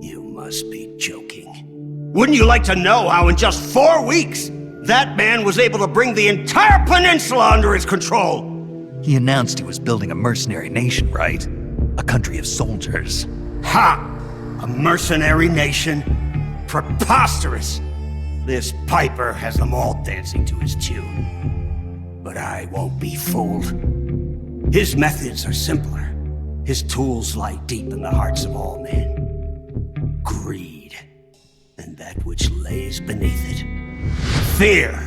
You must be joking. Wouldn't you like to know how in just 4 weeks, that man was able to bring the entire peninsula under his control?
He announced he was building a mercenary nation, right? A country of soldiers.
Ha! A mercenary nation? Preposterous! This piper has them all dancing to his tune. But I won't be fooled. His methods are simpler. His tools lie deep in the hearts of all men. Greed, and that which lays beneath it. Fear.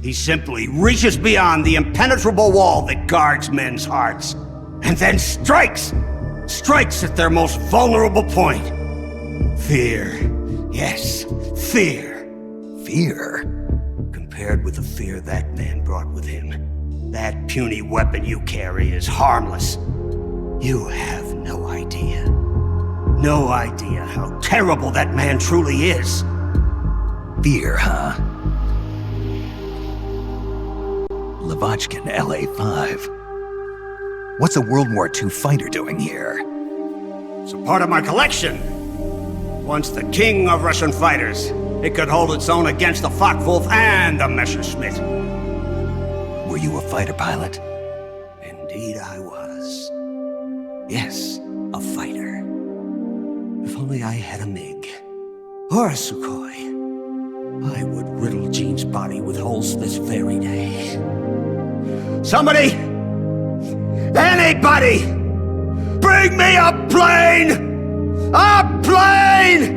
He simply reaches beyond the impenetrable wall that guards men's hearts, and then strikes! Strikes at their most vulnerable point. Fear. Yes, fear.
Fear?
Compared with the fear that man brought with him, that puny weapon you carry is harmless. You have no idea. No idea how terrible that man truly is.
Fear, huh? Lavochkin, LA-5. What's a World War II fighter doing here?
It's a part of my collection. Once the king of Russian fighters, it could hold its own against the Focke-Wulf and the Messerschmitt.
Were you a fighter pilot?
Indeed I was. Yes, a fighter. If only I had a MiG. Or a Sukhoi. I would riddle Jean's body with holes this very day. Somebody! Anybody! Bring me a plane! A plane!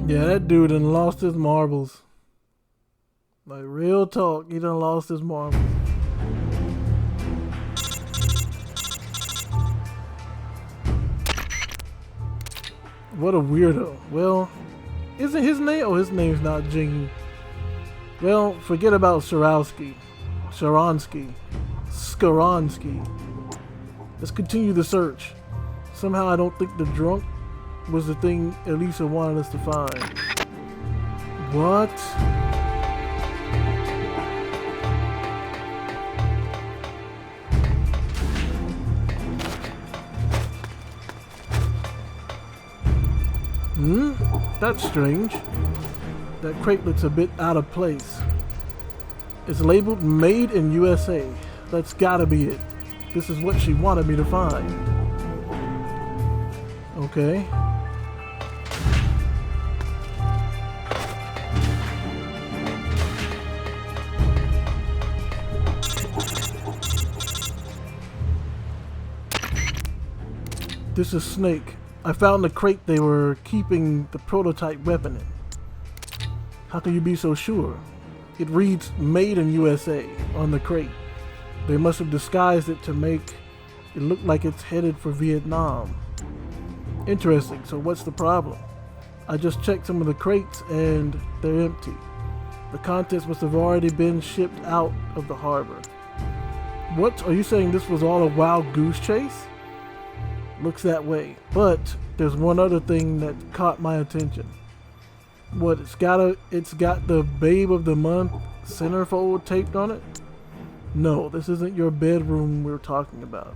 Yeah, that dude done lost his marbles. Like, real talk, he done lost his marbles. What a weirdo. Well, isn't his name? Oh, his name's not Jing. Well, forget about Skoronsky. Let's continue the search. Somehow I don't think the drunk was the thing Elisa wanted us to find. What? That's strange. That crate looks a bit out of place. It's labeled Made in USA. That's gotta be it. This is what she wanted me to find. Okay. This is Snake. I found the crate they were keeping the prototype weapon in. How can you be so sure? It reads Made in USA on the crate. They must have disguised it to make it look like it's headed for Vietnam. Interesting, so what's the problem? I just checked some of the crates and they're empty. The contents must have already been shipped out of the harbor. What? Are you saying this was all a wild goose chase? Looks that way. But there's one other thing that caught my attention. What? It's got the Babe of the Month centerfold taped on it? No, this isn't your bedroom we're talking about.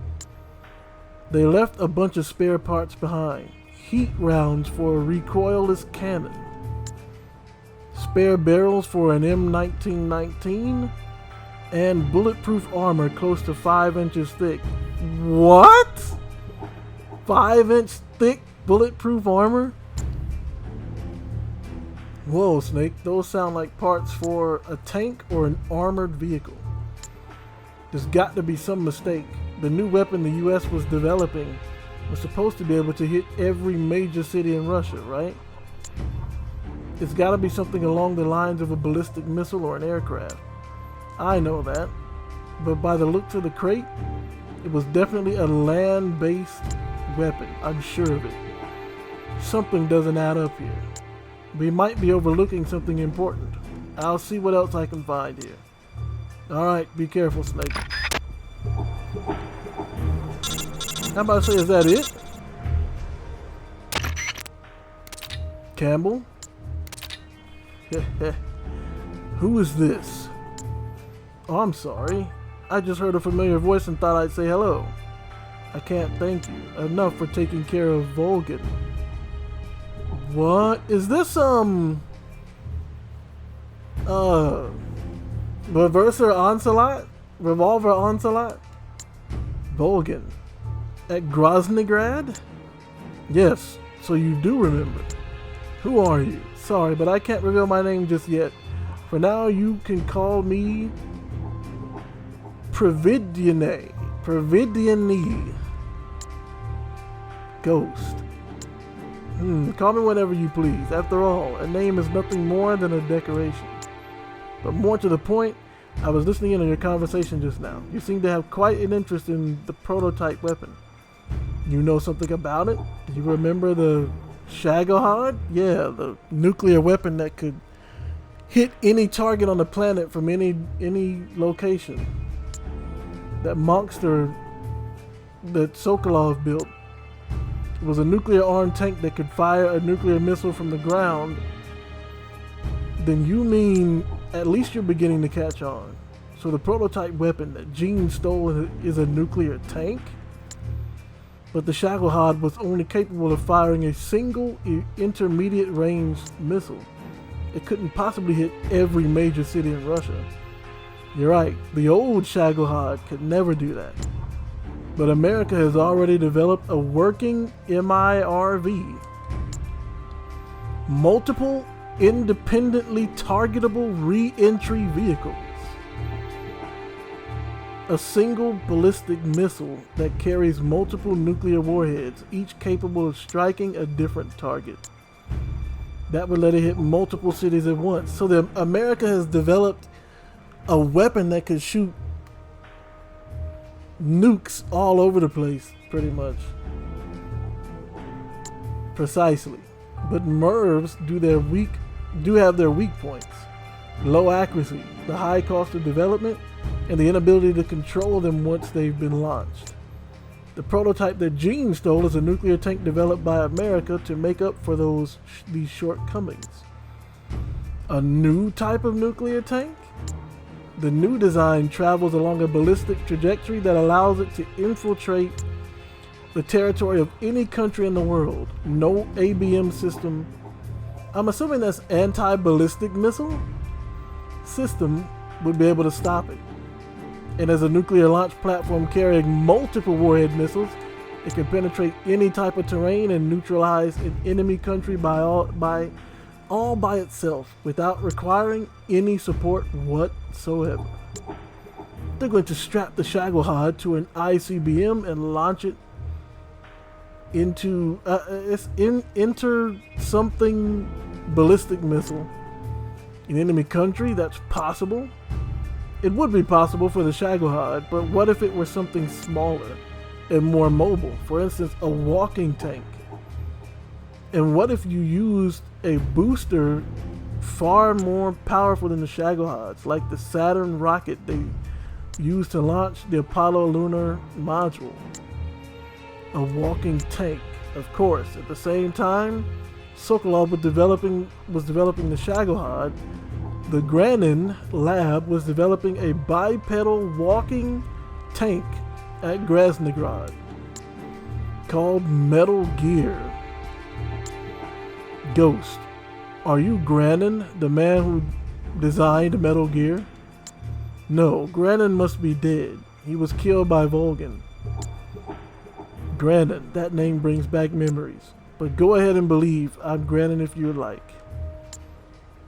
They left a bunch of spare parts behind. Heat rounds for a recoilless cannon. Spare barrels for an M1919. And bulletproof armor close to 5 inches thick. What? 5-inch thick bulletproof armor? Whoa, Snake. Those sound like parts for a tank or an armored vehicle. There's got to be some mistake. The new weapon the US was developing was supposed to be able to hit every major city in Russia, right? It's got to be something along the lines of a ballistic missile or an aircraft. I know that. But by the looks of the crate, it was definitely a land-based weapon. I'm sure of it. Something doesn't add up here. We might be overlooking something important. I'll see what else I can find here. Alright, be careful, Snake. How about I say, is that it? Campbell? Who is this? Oh, I'm sorry. I just heard a familiar voice and thought I'd say hello. I can't thank you enough for taking care of Volgan. What? Is this, Reverser Onslaught? Revolver Onslaught? Volgan. At Groznygrad? Yes, so you do remember. Who are you? Sorry, but I can't reveal my name just yet. For now, you can call me Pravidyane. Ghost. Call me whatever you please. After all, a name is nothing more than a decoration. But more to the point, I was listening in on your conversation just now. You seem to have quite an interest in the prototype weapon. You know something about it? Do you remember the Shagohod? Yeah, the nuclear weapon that could hit any target on the planet from any location. That monster that Sokolov built. It was a nuclear-armed tank that could fire a nuclear missile from the ground. Then you mean at least you're beginning to catch on. So the prototype weapon that Gene stole is a nuclear tank? But the Shagohod was only capable of firing a single intermediate range missile. It couldn't possibly hit every major city in Russia. You're right, the old Shagohod could never do that. But America has already developed a working MIRV. Multiple independently targetable re-entry vehicles. A single ballistic missile that carries multiple nuclear warheads, each capable of striking a different target. That would let it hit multiple cities at once. So America has developed a weapon that could shoot nukes all over the place, pretty much. Precisely. But MIRVs do have their weak points. Low accuracy, the high cost of development, and the inability to control them once they've been launched. The prototype that Gene stole is a nuclear tank developed by America to make up for these shortcomings. A new type of nuclear tank? The new design travels along a ballistic trajectory that allows it to infiltrate the territory of any country in the world. No ABM system. I'm assuming that's anti-ballistic missile system would be able to stop it. And as a nuclear launch platform carrying multiple warhead missiles, it can penetrate any type of terrain and neutralize an enemy country all by itself without requiring any support whatsoever. They're going to strap the Shagohod to an ICBM and launch it into enter something ballistic missile in enemy country. That's possible. It would be possible for the Shagohod, but what if it were something smaller and more mobile? For instance, a walking tank. And what if you used a booster far more powerful than the Shagohods, like the Saturn rocket they used to launch the Apollo lunar module. A walking tank, of course. At the same time, Sokolov was developing the Shagohod. The Granin lab was developing a bipedal walking tank at GamezNChill called Metal Gear. Ghost, are you Granin, the man who designed Metal Gear? No, Granin must be dead. He was killed by Volgin. Granin, that name brings back memories. But go ahead and believe I'm Granin if you'd like.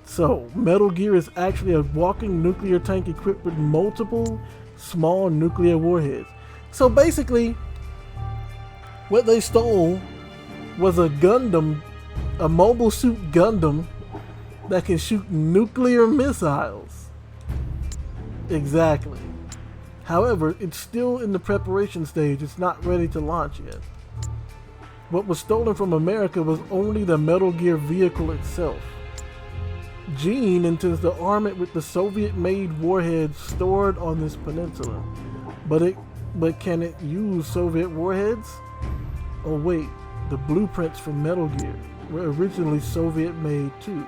So, Metal Gear is actually a walking nuclear tank equipped with multiple small nuclear warheads. So basically, what they stole was a Gundam, a mobile suit Gundam that can shoot nuclear missiles. Exactly. However, it's still in the preparation stage. It's not ready to launch yet. What was stolen from America was only the Metal Gear vehicle itself. Gene intends to arm it with the Soviet-made warheads stored on this peninsula. But can it use Soviet warheads? Oh wait, the blueprints from Metal Gear were originally Soviet-made too.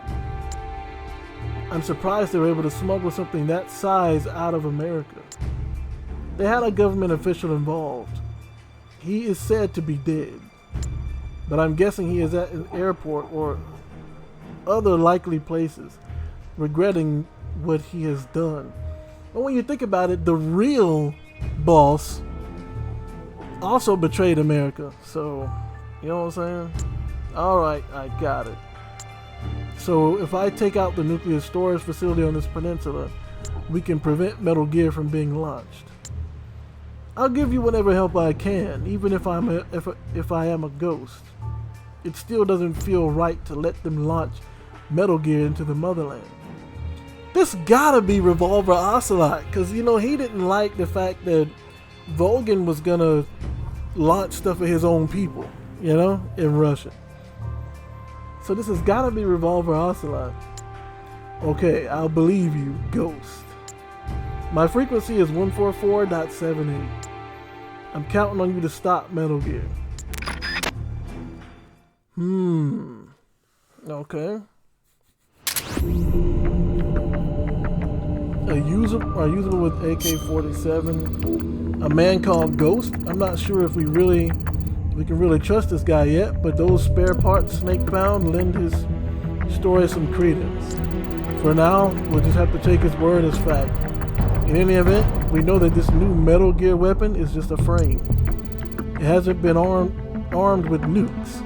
I'm surprised they were able to smuggle something that size out of America. They had a government official involved. He is said to be dead, but I'm guessing he is at an airport or other likely places, regretting what he has done. But when you think about it, the real boss also betrayed America, so you know what I'm saying? Alright, I got it. So if I take out the nuclear storage facility on this peninsula, we can prevent Metal Gear from being launched. I'll give you whatever help I can, even if I am a ghost. It still doesn't feel right to let them launch Metal Gear into the motherland. This gotta be Revolver Ocelot, because you know he didn't like the fact that Volgin was gonna launch stuff for his own people, you know, in Russia. So this has gotta be Revolver Ocelot. Okay, I'll believe you, Ghost. My frequency is 144.78. I'm counting on you to stop Metal Gear. Okay. Usable with AK-47. A man called Ghost. I'm not sure if we can really trust this guy yet, but those spare parts Snake found lend his story some credence. For now, we'll just have to take his word as fact. In any event, we know that this new Metal Gear weapon is just a frame. It hasn't been armed with nukes.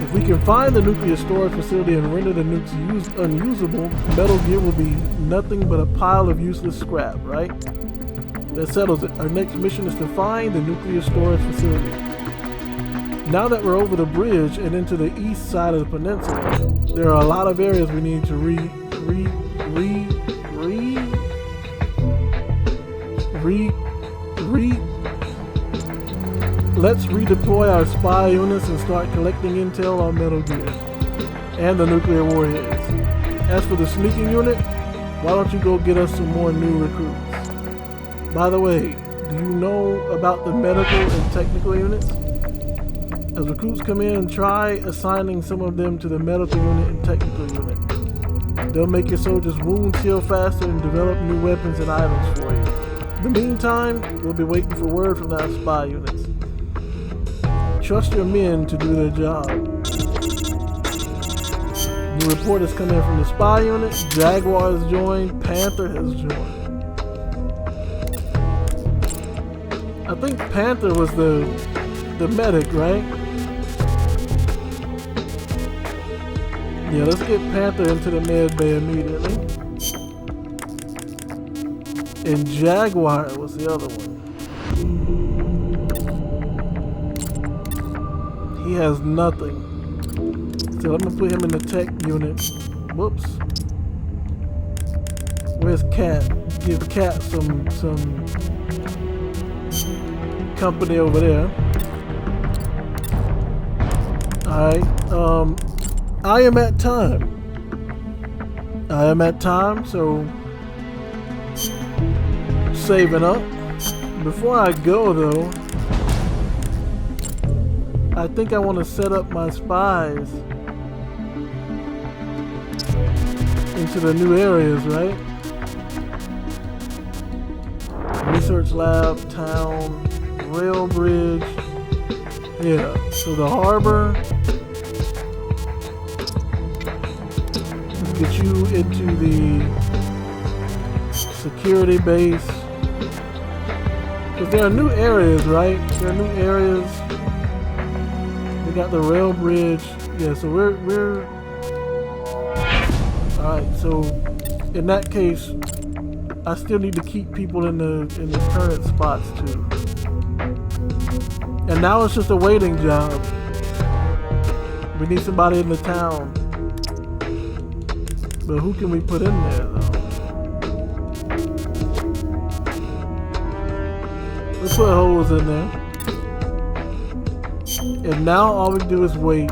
If we can find the nuclear storage facility and render the nukes unusable, Metal Gear will be nothing but a pile of useless scrap, right? That settles it. Our next mission is to find the nuclear storage facility. Now that we're over the bridge and into the east side of the peninsula, there are a lot of areas we need to Let's redeploy our spy units and start collecting intel on Metal Gear and the nuclear warheads. As for the sneaking unit, why don't you go get us some more new recruits? By the way, do you know about the medical and technical units? As recruits come in, try assigning some of them to the medical unit and technical unit. They'll make your soldiers wounds heal faster and develop new weapons and items for you. In the meantime, we'll be waiting for word from our spy units. Trust your men to do their job. New report has come in from the spy unit. Jaguar has joined. Panther has joined. I think Panther was the medic, right? Yeah, let's get Panther into the med bay immediately. And Jaguar was the other one. He has nothing. So I'm gonna put him in the tech unit. Whoops. Where's Cat? Give Cat some company over there. Alright. I am at time. I am at time, so saving up. Before I go though, I think I want to set up my spies into the new areas, right? Research lab, town, rail bridge. Yeah, so the harbor. Let's get you into the security base. Because there are new areas, right? There are new areas. We got the rail bridge. Yeah, so we're alright, so in that case, I still need to keep people in the current spots too. And now it's just a waiting job. We need somebody in the town. But who can we put in there though? Let's put holes in there. And now all we do is wait.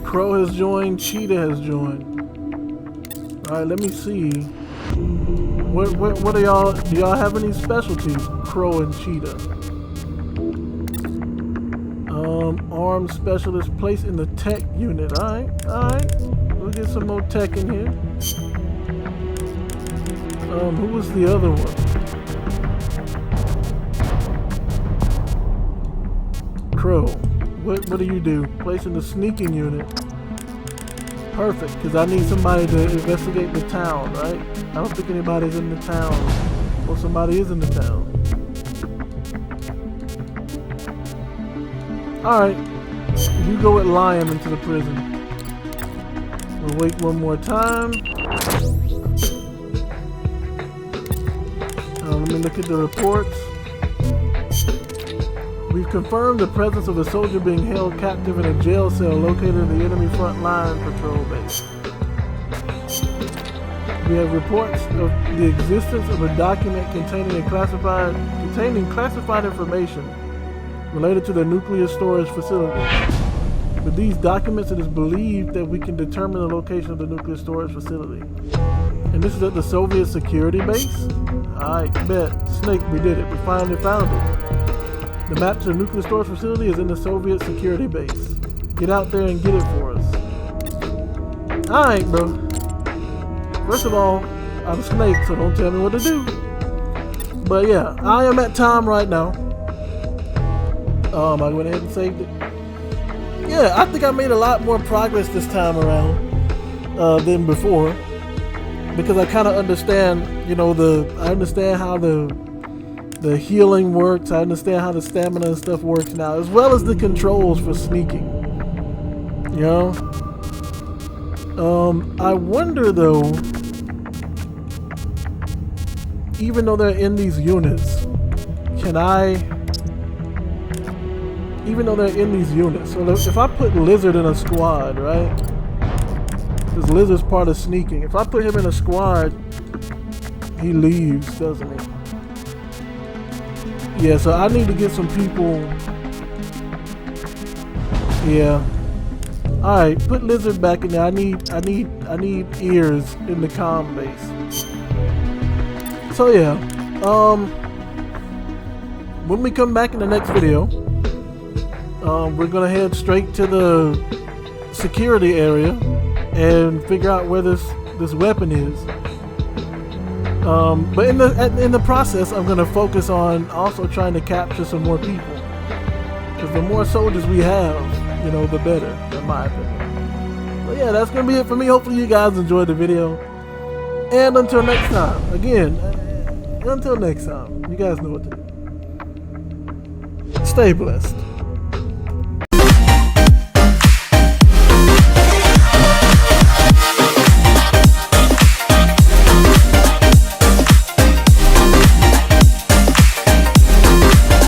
Crow has joined, Cheetah has joined. Alright, let me see. What are y'all, do y'all have any specialties? Crow and Cheetah. Armed specialist placed in the tech unit. Alright. We'll get some more tech in here. Who was the other one? Crow. What do you do? Place in the sneaking unit. Perfect, because I need somebody to investigate the town, right? I don't think anybody's in the town. Or somebody is in the town. Alright. You go with Lion into the prison. We'll wait one more time. Let me look at the reports. We've confirmed the presence of a soldier being held captive in a jail cell located in the enemy front line patrol base. We have reports of the existence of a document containing classified information related to the nuclear storage facility. With these documents, it is believed that we can determine the location of the nuclear storage facility. And this is at the Soviet security base? Alright, bet. Snake, we did it. We finally found it. The map to the nuclear storage facility is in the Soviet security base. Get out there and get it for us. Alright, bro. First of all, I'm a Snake, so don't tell me what to do. But yeah, I am at time right now. I went ahead and saved it. Yeah, I think I made a lot more progress this time around than before. Because I kind of understand, you know, I understand how the healing works. I understand how the stamina and stuff works now, as well as the controls for sneaking. You know? I wonder though, even though they're in these units, so if I put Lizard in a squad, right? Because Lizard's part of sneaking. If I put him in a squad, he leaves, doesn't he? Yeah, so I need to get some people. Yeah. Alright, put Lizard back in there. I need ears in the comm base. So yeah. When we come back in the next video, we're gonna head straight to the security area and figure out where this weapon is. But in the process, I'm gonna focus on also trying to capture some more people. Because the more soldiers we have, you know, the better, in my opinion. But yeah, that's gonna be it for me. Hopefully you guys enjoyed the video. And until next time, again, until next time, you guys know what to do. Stay blessed.